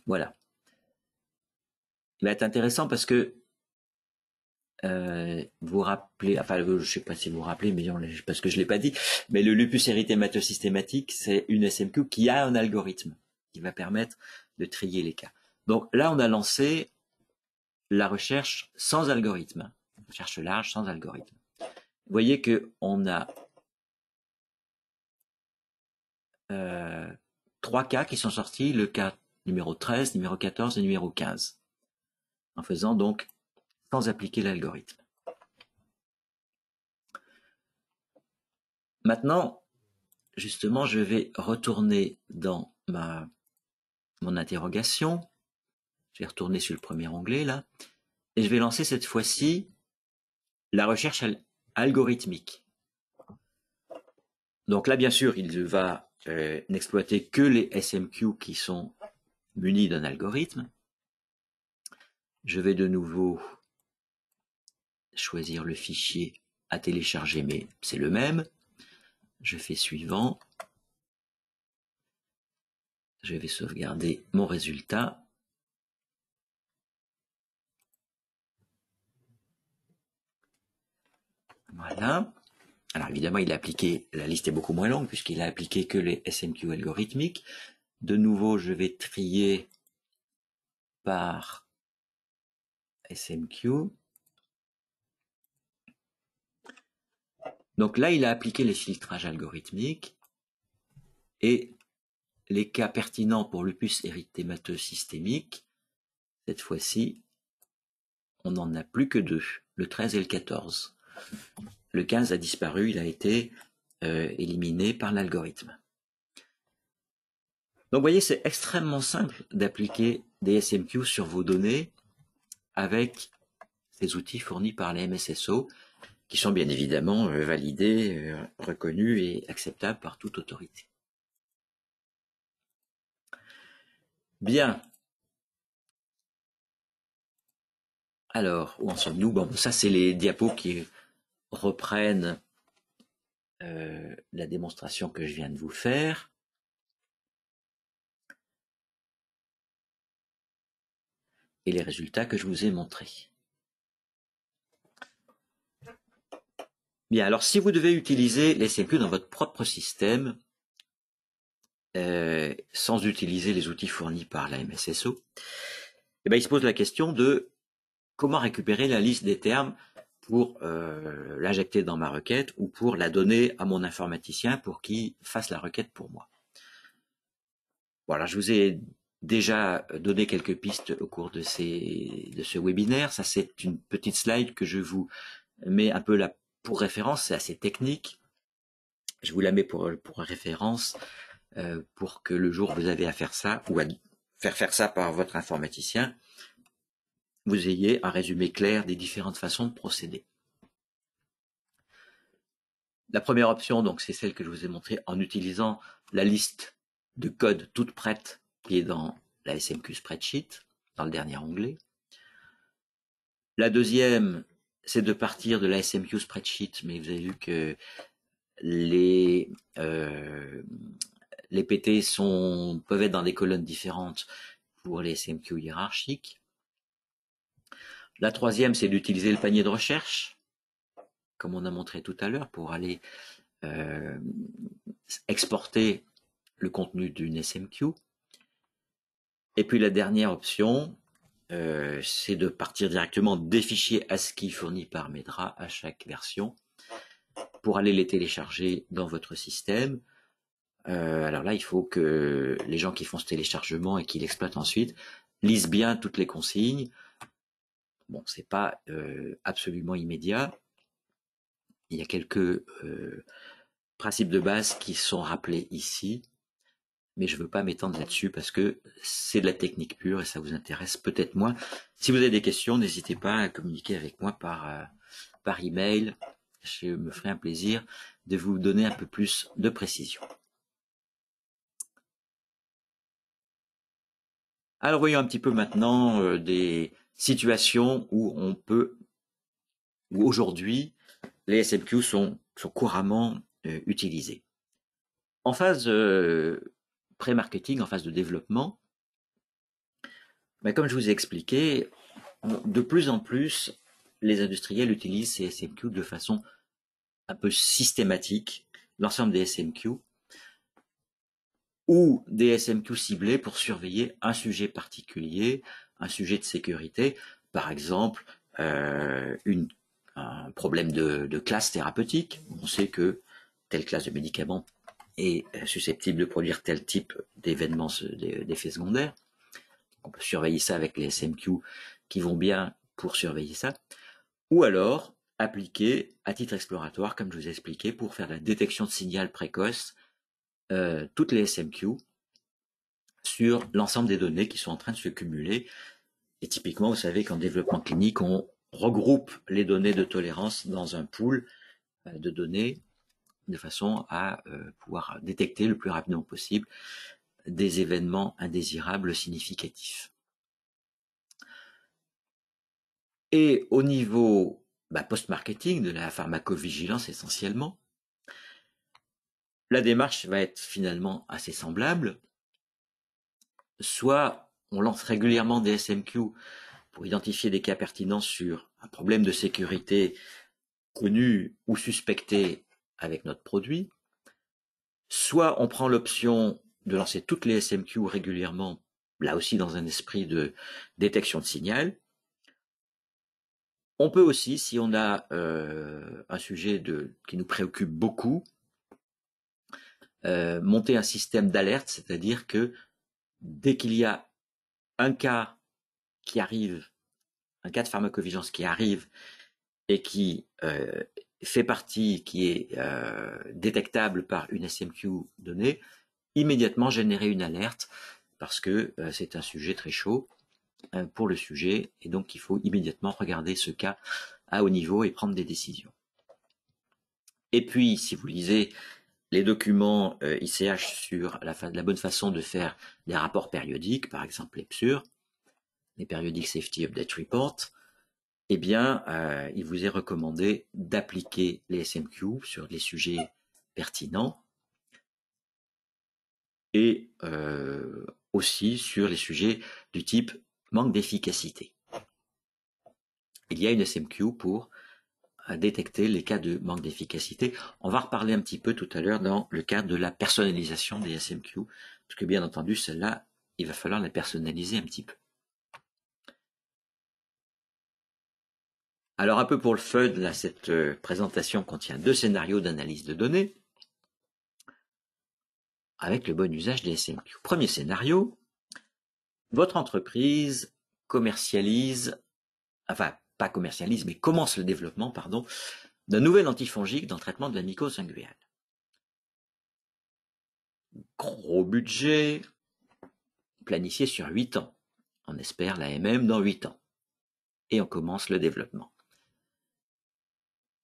Voilà. Il va être intéressant parce que vous rappelez, enfin je ne sais pas si vous vous rappelez, mais parce que je ne l'ai pas dit, mais le lupus érythémateux systématique, c'est une SMQ qui a un algorithme qui va permettre de trier les cas. Donc là, on a lancé la recherche sans algorithme, recherche large sans algorithme. Vous voyez qu'on a 3 cas qui sont sortis, le cas numéro 13, numéro 14 et numéro 15, en faisant donc sans appliquer l'algorithme. Maintenant, justement, je vais retourner dans mon interrogation. Je vais retourner sur le premier onglet là, et je vais lancer cette fois-ci la recherche algorithmique. Donc là, bien sûr, il va n'exploiter que les SMQ qui sont munis d'un algorithme. Je vais de nouveau choisir le fichier à télécharger, mais c'est le même. Je fais suivant. Je vais sauvegarder mon résultat. Voilà. Alors évidemment, il a appliqué, la liste est beaucoup moins longue puisqu'il a appliqué que les SMQ algorithmiques. De nouveau, je vais trier par SMQ. Donc là, il a appliqué les filtrages algorithmiques et les cas pertinents pour lupus érythémateux systémique, cette fois-ci, on n'en a plus que 2, le 13 et le 14. Le 15 a disparu, il a été éliminé par l'algorithme. Donc vous voyez, c'est extrêmement simple d'appliquer des SMQ sur vos données avec ces outils fournis par les MSSO, qui sont bien évidemment validés, reconnus et acceptables par toute autorité. Bien. Alors, où en sommes-nous? Bon, ça, c'est les diapos qui reprennent la démonstration que je viens de vous faire. et les résultats que je vous ai montrés. Bien, alors si vous devez utiliser les SMQ dans votre propre système, sans utiliser les outils fournis par la MSSO, eh ben, il se pose la question de comment récupérer la liste des termes pour l'injecter dans ma requête ou pour la donner à mon informaticien pour qu'il fasse la requête pour moi. Voilà, je vous ai déjà donné quelques pistes au cours de ce webinaire. Ça, c'est une petite slide que je vous mets un peu là pour référence. C'est assez technique. Je vous la mets pour référence pour que le jour où vous avez à faire ça ou à faire ça par votre informaticien, vous ayez un résumé clair des différentes façons de procéder. La première option, donc, c'est celle que je vous ai montrée en utilisant la liste de code toute prête qui est dans la SMQ Spreadsheet, dans le dernier onglet. La deuxième, c'est de partir de la SMQ Spreadsheet, mais vous avez vu que les PT peuvent être dans des colonnes différentes pour les SMQ hiérarchiques. La troisième, c'est d'utiliser le panier de recherche, comme on a montré tout à l'heure, pour aller exporter le contenu d'une SMQ. Et puis la dernière option, c'est de partir directement des fichiers ASCII fournis par Medra à chaque version pour aller les télécharger dans votre système. Alors là, il faut que les gens qui font ce téléchargement et qui l'exploitent ensuite lisent bien toutes les consignes. Bon, c'est pas absolument immédiat. Il y a quelques principes de base qui sont rappelés ici, mais je ne veux pas m'étendre là-dessus parce que c'est de la technique pure et ça vous intéresse peut-être moins. Si vous avez des questions, n'hésitez pas à communiquer avec moi par email. Je me ferai un plaisir de vous donner un peu plus de précision. Alors voyons un petit peu maintenant des situations où aujourd'hui les SMQ sont couramment utilisés. En phase pré-marketing, en phase de développement, comme je vous ai expliqué, de plus en plus, les industriels utilisent ces SMQ de façon un peu systématique, l'ensemble des SMQ, ou des SMQ ciblés pour surveiller un sujet particulier, un sujet de sécurité, par exemple un problème de classe thérapeutique. On sait que telle classe de médicaments est susceptible de produire tel type d'événements, d'effets secondaires. On peut surveiller ça avec les SMQ qui vont bien pour surveiller ça. Ou alors appliquer à titre exploratoire, comme je vous ai expliqué, pour faire la détection de signal précoce, toutes les SMQ sur l'ensemble des données qui sont en train de se cumuler. Et typiquement, vous savez qu'en développement clinique, on regroupe les données de tolérance dans un pool de données de façon à pouvoir détecter le plus rapidement possible des événements indésirables significatifs. Et au niveau post-marketing, de la pharmacovigilance essentiellement, la démarche va être finalement assez semblable. Soit on lance régulièrement des SMQ pour identifier des cas pertinents sur un problème de sécurité connu ou suspecté avec notre produit, soit on prend l'option de lancer toutes les SMQ régulièrement, là aussi dans un esprit de détection de signal. On peut aussi, si on a un sujet qui nous préoccupe beaucoup, monter un système d'alerte, c'est-à-dire que dès qu'il y a un cas qui arrive, un cas de pharmacovigilance qui arrive et qui fait partie, qui est détectable par une SMQ donnée, immédiatement générer une alerte parce que c'est un sujet très chaud pour le sujet et donc il faut immédiatement regarder ce cas à haut niveau et prendre des décisions. Et puis, si vous lisez les documents ICH sur la bonne façon de faire des rapports périodiques, par exemple les PSUR, les Periodic Safety Update Report, eh bien, il vous est recommandé d'appliquer les SMQ sur les sujets pertinents et aussi sur les sujets du type manque d'efficacité. Il y a une SMQ pour détecter les cas de manque d'efficacité. On va reparler un petit peu tout à l'heure dans le cadre de la personnalisation des SMQ, parce que bien entendu, celle-là, il va falloir la personnaliser un petit peu. Alors un peu pour le fun, là, cette présentation contient 2 scénarios d'analyse de données avec le bon usage des SMQ. Premier scénario, votre entreprise commercialise, enfin pas commercialise, mais commence le développement, pardon, d'un nouvel antifongique dans le traitement de la mycose linguale. Gros budget, planifié sur 8 ans. On espère l'AMM dans 8 ans. Et on commence le développement.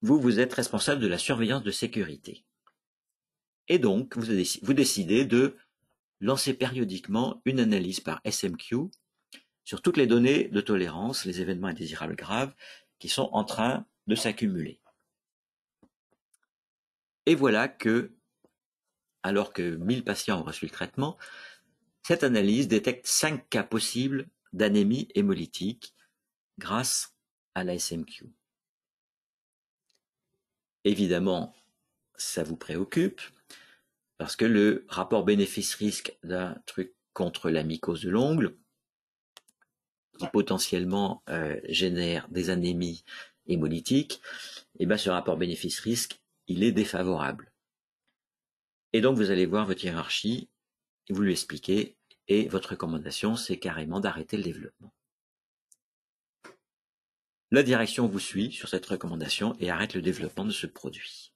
Vous êtes responsable de la surveillance de sécurité. Et donc, vous décidez de lancer périodiquement une analyse par SMQ sur toutes les données de tolérance, les événements indésirables graves qui sont en train de s'accumuler. Et voilà que, alors que 1000 patients ont reçu le traitement, cette analyse détecte 5 cas possibles d'anémie hémolytique grâce à la SMQ. Évidemment, ça vous préoccupe, parce que le rapport bénéfice-risque d'un truc contre la mycose de l'ongle, qui potentiellement génère des anémies hémolytiques, et bien ce rapport bénéfice-risque, il est défavorable. Et donc vous allez voir votre hiérarchie, vous lui expliquez, et votre recommandation, c'est carrément d'arrêter le développement. La direction vous suit sur cette recommandation et arrête le développement de ce produit.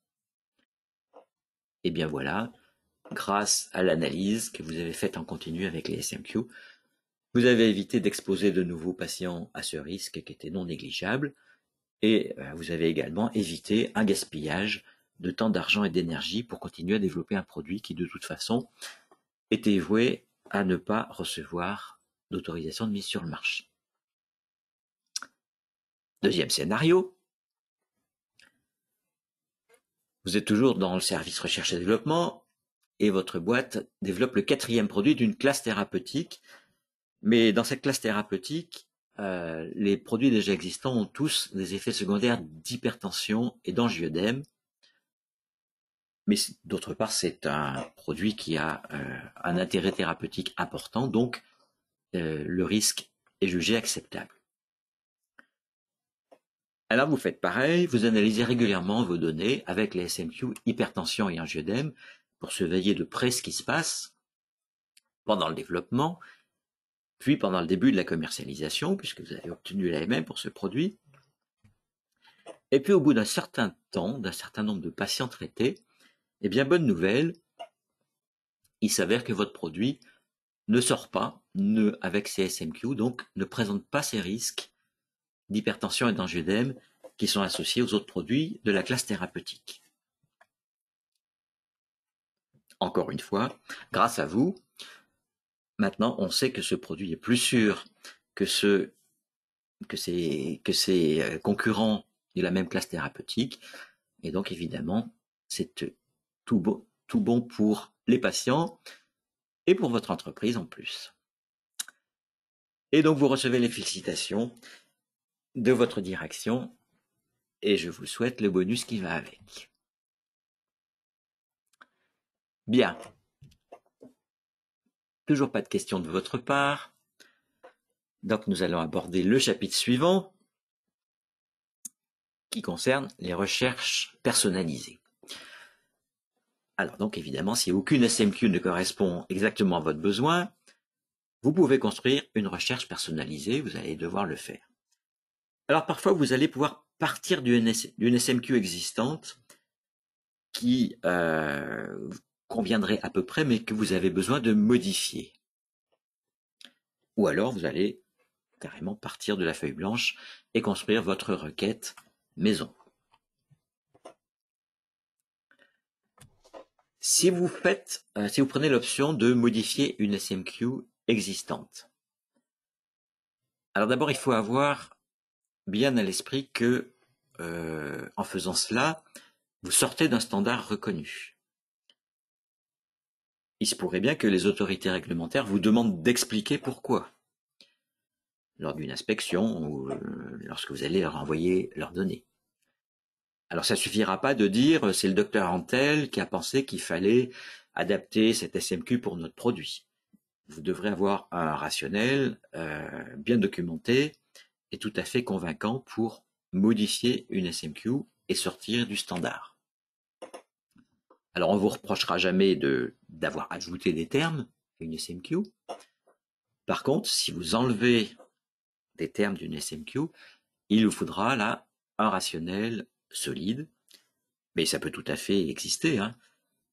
Et bien voilà, grâce à l'analyse que vous avez faite en continu avec les SMQ, vous avez évité d'exposer de nouveaux patients à ce risque qui était non négligeable, et vous avez également évité un gaspillage de temps, d'argent et d'énergie pour continuer à développer un produit qui de toute façon était voué à ne pas recevoir d'autorisation de mise sur le marché. Deuxième scénario, vous êtes toujours dans le service recherche et développement et votre boîte développe le 4e produit d'une classe thérapeutique, mais dans cette classe thérapeutique, les produits déjà existants ont tous des effets secondaires d'hypertension et d'angioedème, mais d'autre part c'est un produit qui a un intérêt thérapeutique important, donc le risque est jugé acceptable. Alors vous faites pareil, vous analysez régulièrement vos données avec les SMQ hypertension et angioedème pour surveiller de près ce qui se passe pendant le développement, puis pendant le début de la commercialisation, puisque vous avez obtenu l'AMM pour ce produit. Et puis au bout d'un certain temps, d'un certain nombre de patients traités, eh bien bonne nouvelle, il s'avère que votre produit ne sort pas avec ces SMQ, donc ne présente pas ces risques d'hypertension et d'angioedème qui sont associés aux autres produits de la classe thérapeutique. Encore une fois, grâce à vous, maintenant on sait que ce produit est plus sûr que ses concurrents de la même classe thérapeutique, et donc évidemment c'est tout bon pour les patients et pour votre entreprise en plus. Et donc vous recevez les félicitations de votre direction et je vous souhaite le bonus qui va avec. Bien. Toujours pas de questions de votre part. Donc nous allons aborder le chapitre suivant qui concerne les recherches personnalisées. Alors donc évidemment, si aucune SMQ ne correspond exactement à votre besoin, vous pouvez construire une recherche personnalisée, vous allez devoir le faire. Alors parfois, vous allez pouvoir partir d'une SMQ existante qui conviendrait à peu près, mais que vous avez besoin de modifier. Ou alors, vous allez carrément partir de la feuille blanche et construire votre requête maison. Si vous prenez l'option de modifier une SMQ existante, alors d'abord, il faut avoir bien à l'esprit que, en faisant cela, vous sortez d'un standard reconnu. Il se pourrait bien que les autorités réglementaires vous demandent d'expliquer pourquoi. lors d'une inspection ou lorsque vous allez leur envoyer leurs données. Alors ça suffira pas de dire c'est le docteur Antel qui a pensé qu'il fallait adapter cet SMQ pour notre produit. Vous devrez avoir un rationnel bien documenté et tout à fait convaincant pour modifier une SMQ et sortir du standard. Alors on vous reprochera jamais d'avoir ajouté des termes à une SMQ. Par contre, si vous enlevez des termes d'une SMQ, il vous faudra là un rationnel solide, mais ça peut tout à fait exister. Hein.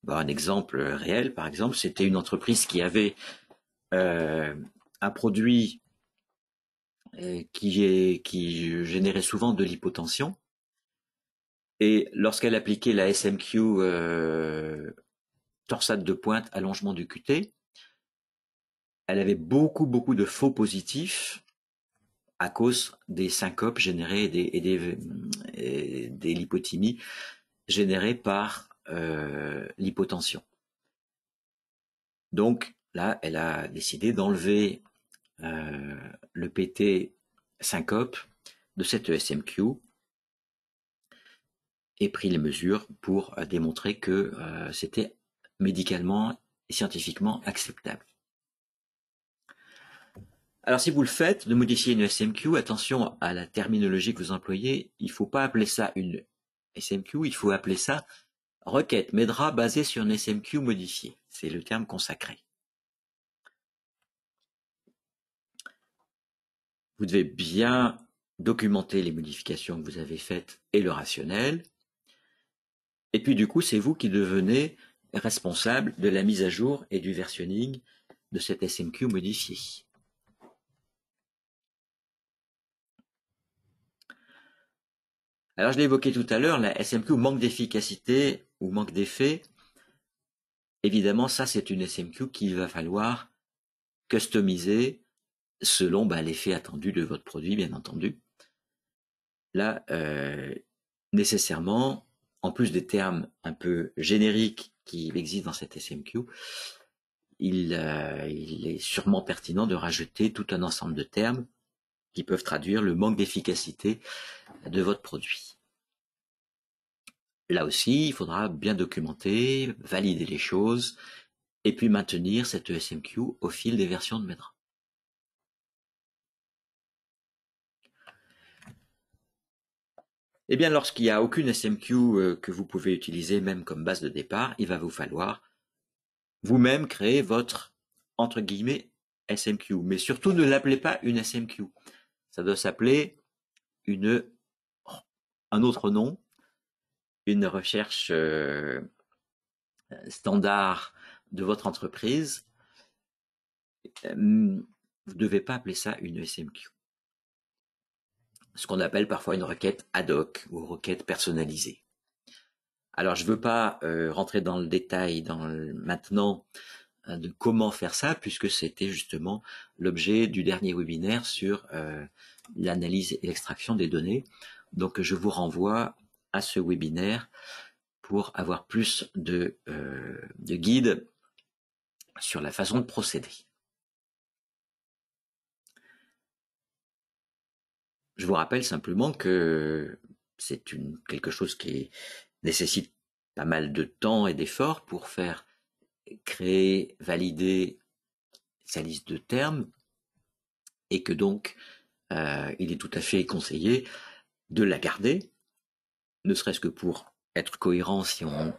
Bon, un exemple réel, par exemple, c'était une entreprise qui avait un produit qui générait souvent de l'hypotension, et lorsqu'elle appliquait la SMQ torsade de pointe, allongement du QT, elle avait beaucoup de faux positifs à cause des syncopes générées et des lipothymies générées par l'hypotension. Donc là, elle a décidé d'enlever le PT syncope de cette SMQ et pris les mesures pour démontrer que c'était médicalement et scientifiquement acceptable. Alors si vous le faites, de modifier une SMQ, attention à la terminologie que vous employez, il ne faut pas appeler ça une SMQ, il faut appeler ça requête MEDRA basée sur une SMQ modifiée. C'est le terme consacré. Vous devez bien documenter les modifications que vous avez faites et le rationnel. Et puis du coup, c'est vous qui devenez responsable de la mise à jour et du versionning de cette SMQ modifiée. Alors je l'ai évoqué tout à l'heure, la SMQ manque d'efficacité ou manque d'effet. Évidemment, ça c'est une SMQ qu'il va falloir customiser selon l'effet attendu de votre produit, bien entendu. Là, nécessairement, en plus des termes un peu génériques qui existent dans cette SMQ, il est sûrement pertinent de rajouter tout un ensemble de termes qui peuvent traduire le manque d'efficacité de votre produit. Là aussi, il faudra bien documenter, valider les choses, et puis maintenir cette SMQ au fil des versions de MEDRA. Eh bien, lorsqu'il n'y a aucune SMQ que vous pouvez utiliser même comme base de départ, il va vous falloir vous-même créer votre, entre guillemets, SMQ. Mais surtout, ne l'appelez pas une SMQ. Ça doit s'appeler un autre nom, une recherche standard de votre entreprise. Vous ne devez pas appeler ça une SMQ. Ce qu'on appelle parfois une requête ad hoc ou requête personnalisée. Alors, je ne veux pas rentrer dans le détail maintenant de comment faire ça, puisque c'était justement l'objet du dernier webinaire sur l'analyse et l'extraction des données. Donc, je vous renvoie à ce webinaire pour avoir plus de guides sur la façon de procéder. Je vous rappelle simplement que c'est quelque chose qui nécessite pas mal de temps et d'efforts pour faire créer, valider sa liste de termes, et que donc il est tout à fait conseillé de la garder, ne serait-ce que pour être cohérent si on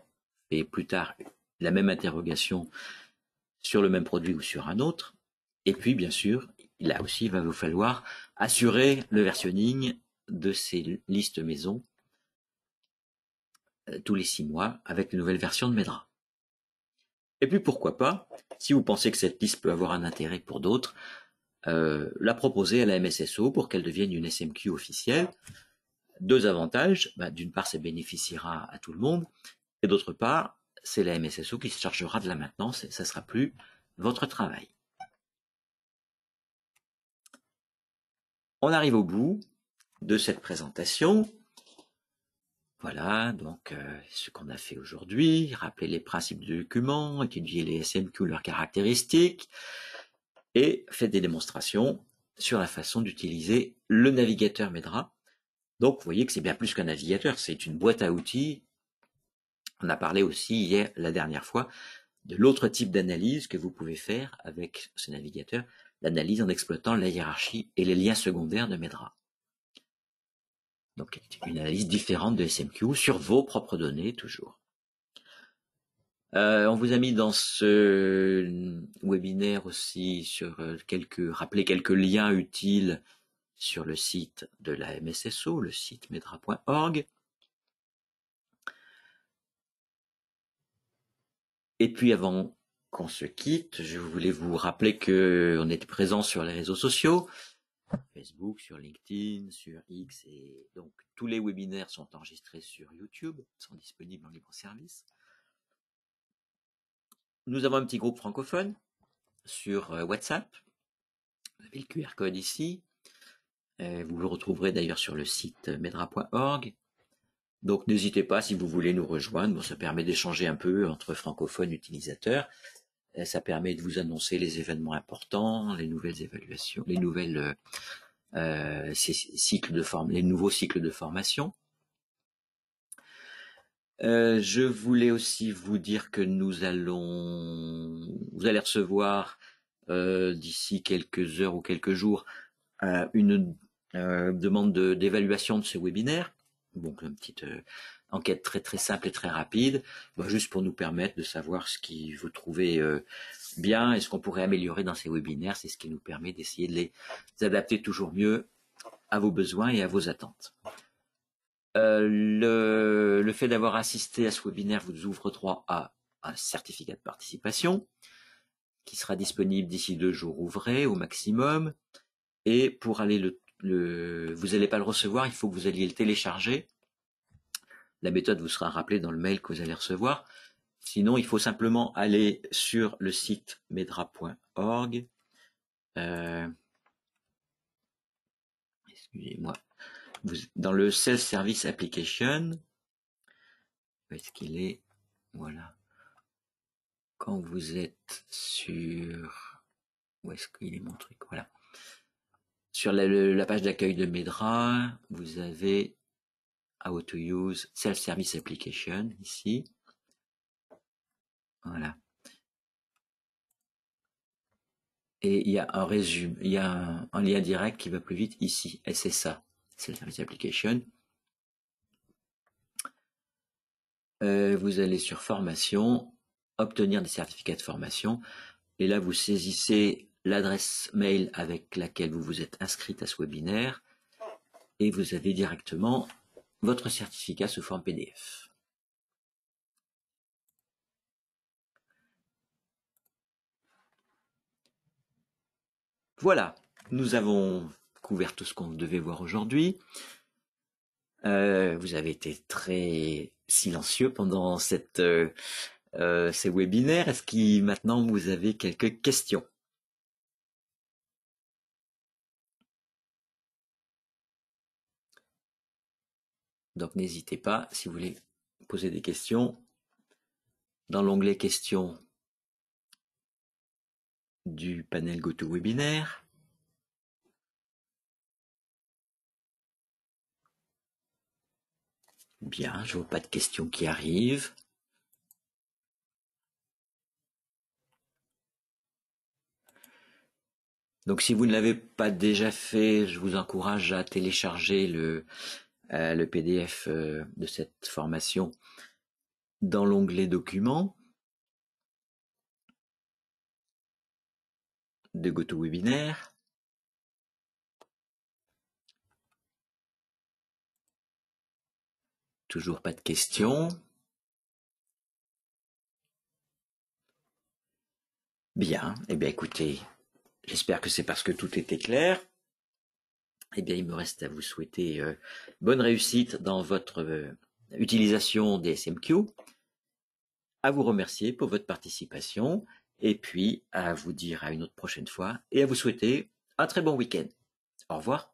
fait plus tard la même interrogation sur le même produit ou sur un autre. Et puis bien sûr, là aussi il va vous falloir assurer le versionning de ces listes maison tous les 6 mois avec une nouvelle version de MEDRA. Et puis pourquoi pas, si vous pensez que cette liste peut avoir un intérêt pour d'autres, la proposer à la MSSO pour qu'elle devienne une SMQ officielle. Deux avantages, d'une part ça bénéficiera à tout le monde, et d'autre part c'est la MSSO qui se chargera de la maintenance et ça sera plus votre travail. On arrive au bout de cette présentation. Voilà, donc ce qu'on a fait aujourd'hui, rappeler les principes du document, étudier les SMQ, leurs caractéristiques, et fait des démonstrations sur la façon d'utiliser le navigateur Medra. Donc, vous voyez que c'est bien plus qu'un navigateur, c'est une boîte à outils. On a parlé aussi hier, la dernière fois, de l'autre type d'analyse que vous pouvez faire avec ce navigateur, l'analyse en exploitant la hiérarchie et les liens secondaires de Medra. Donc, une analyse différente de SMQ sur vos propres données, toujours. On vous a mis dans ce webinaire aussi sur rappeler quelques liens utiles sur le site de la MSSO, le site medra.org. Et puis avant qu'on se quitte, je voulais vous rappeler qu'on est présent sur les réseaux sociaux, Facebook, sur LinkedIn, sur X, et donc tous les webinaires sont enregistrés sur YouTube, sont disponibles en libre service. Nous avons un petit groupe francophone sur WhatsApp. Vous avez le QR code ici. Vous le retrouverez d'ailleurs sur le site medra.org. Donc n'hésitez pas si vous voulez nous rejoindre. Bon, ça permet d'échanger un peu entre francophones utilisateurs. Ça permet de vous annoncer les événements importants, les nouvelles évaluations, les nouvelles les nouveaux cycles de formation. Je voulais aussi vous dire que vous allez recevoir d'ici quelques heures ou quelques jours une demande d'évaluation de ce webinaire. Donc une petite enquête très très simple et très rapide, juste pour nous permettre de savoir ce qui vous trouvez bien et ce qu'on pourrait améliorer dans ces webinaires. C'est ce qui nous permet d'essayer de les adapter toujours mieux à vos besoins et à vos attentes. Le fait d'avoir assisté à ce webinaire vous ouvre droit à un certificat de participation qui sera disponible d'ici 2 jours ouvrés au maximum. Et pour aller vous n'allez pas le recevoir, il faut que vous alliez le télécharger. La méthode vous sera rappelée dans le mail que vous allez recevoir. Sinon, il faut simplement aller sur le site medra.org. Excusez-moi. Dans le Self-Service Application, où est-ce qu'il est? Voilà. Quand vous êtes sur... Où est-ce qu'il est mon truc? Voilà. Sur la page d'accueil de Medra, vous avez How to use Self-Service Application, ici. Voilà. Et il y a un résumé, il y a un lien direct qui va plus vite ici. SSA, Self-Service Application. Vous allez sur formation, obtenir des certificats de formation. Et là, vous saisissez l'adresse mail avec laquelle vous vous êtes inscrite à ce webinaire. Et vous avez directement votre certificat sous forme PDF. Voilà, nous avons couvert tout ce qu'on devait voir aujourd'hui. Vous avez été très silencieux pendant ces webinaires. Est-ce que maintenant vous avez quelques questions? Donc n'hésitez pas, si vous voulez poser des questions, dans l'onglet questions du panel GoToWebinar. Bien, je vois pas de questions qui arrivent. Donc si vous ne l'avez pas déjà fait, je vous encourage à télécharger le PDF de cette formation dans l'onglet documents de GoToWebinar. Toujours pas de questions. Bien, eh bien écoutez, j'espère que c'est parce que tout était clair. Eh bien, il me reste à vous souhaiter bonne réussite dans votre utilisation des SMQ, à vous remercier pour votre participation, et puis à vous dire à une autre prochaine fois, et à vous souhaiter un très bon week-end. Au revoir.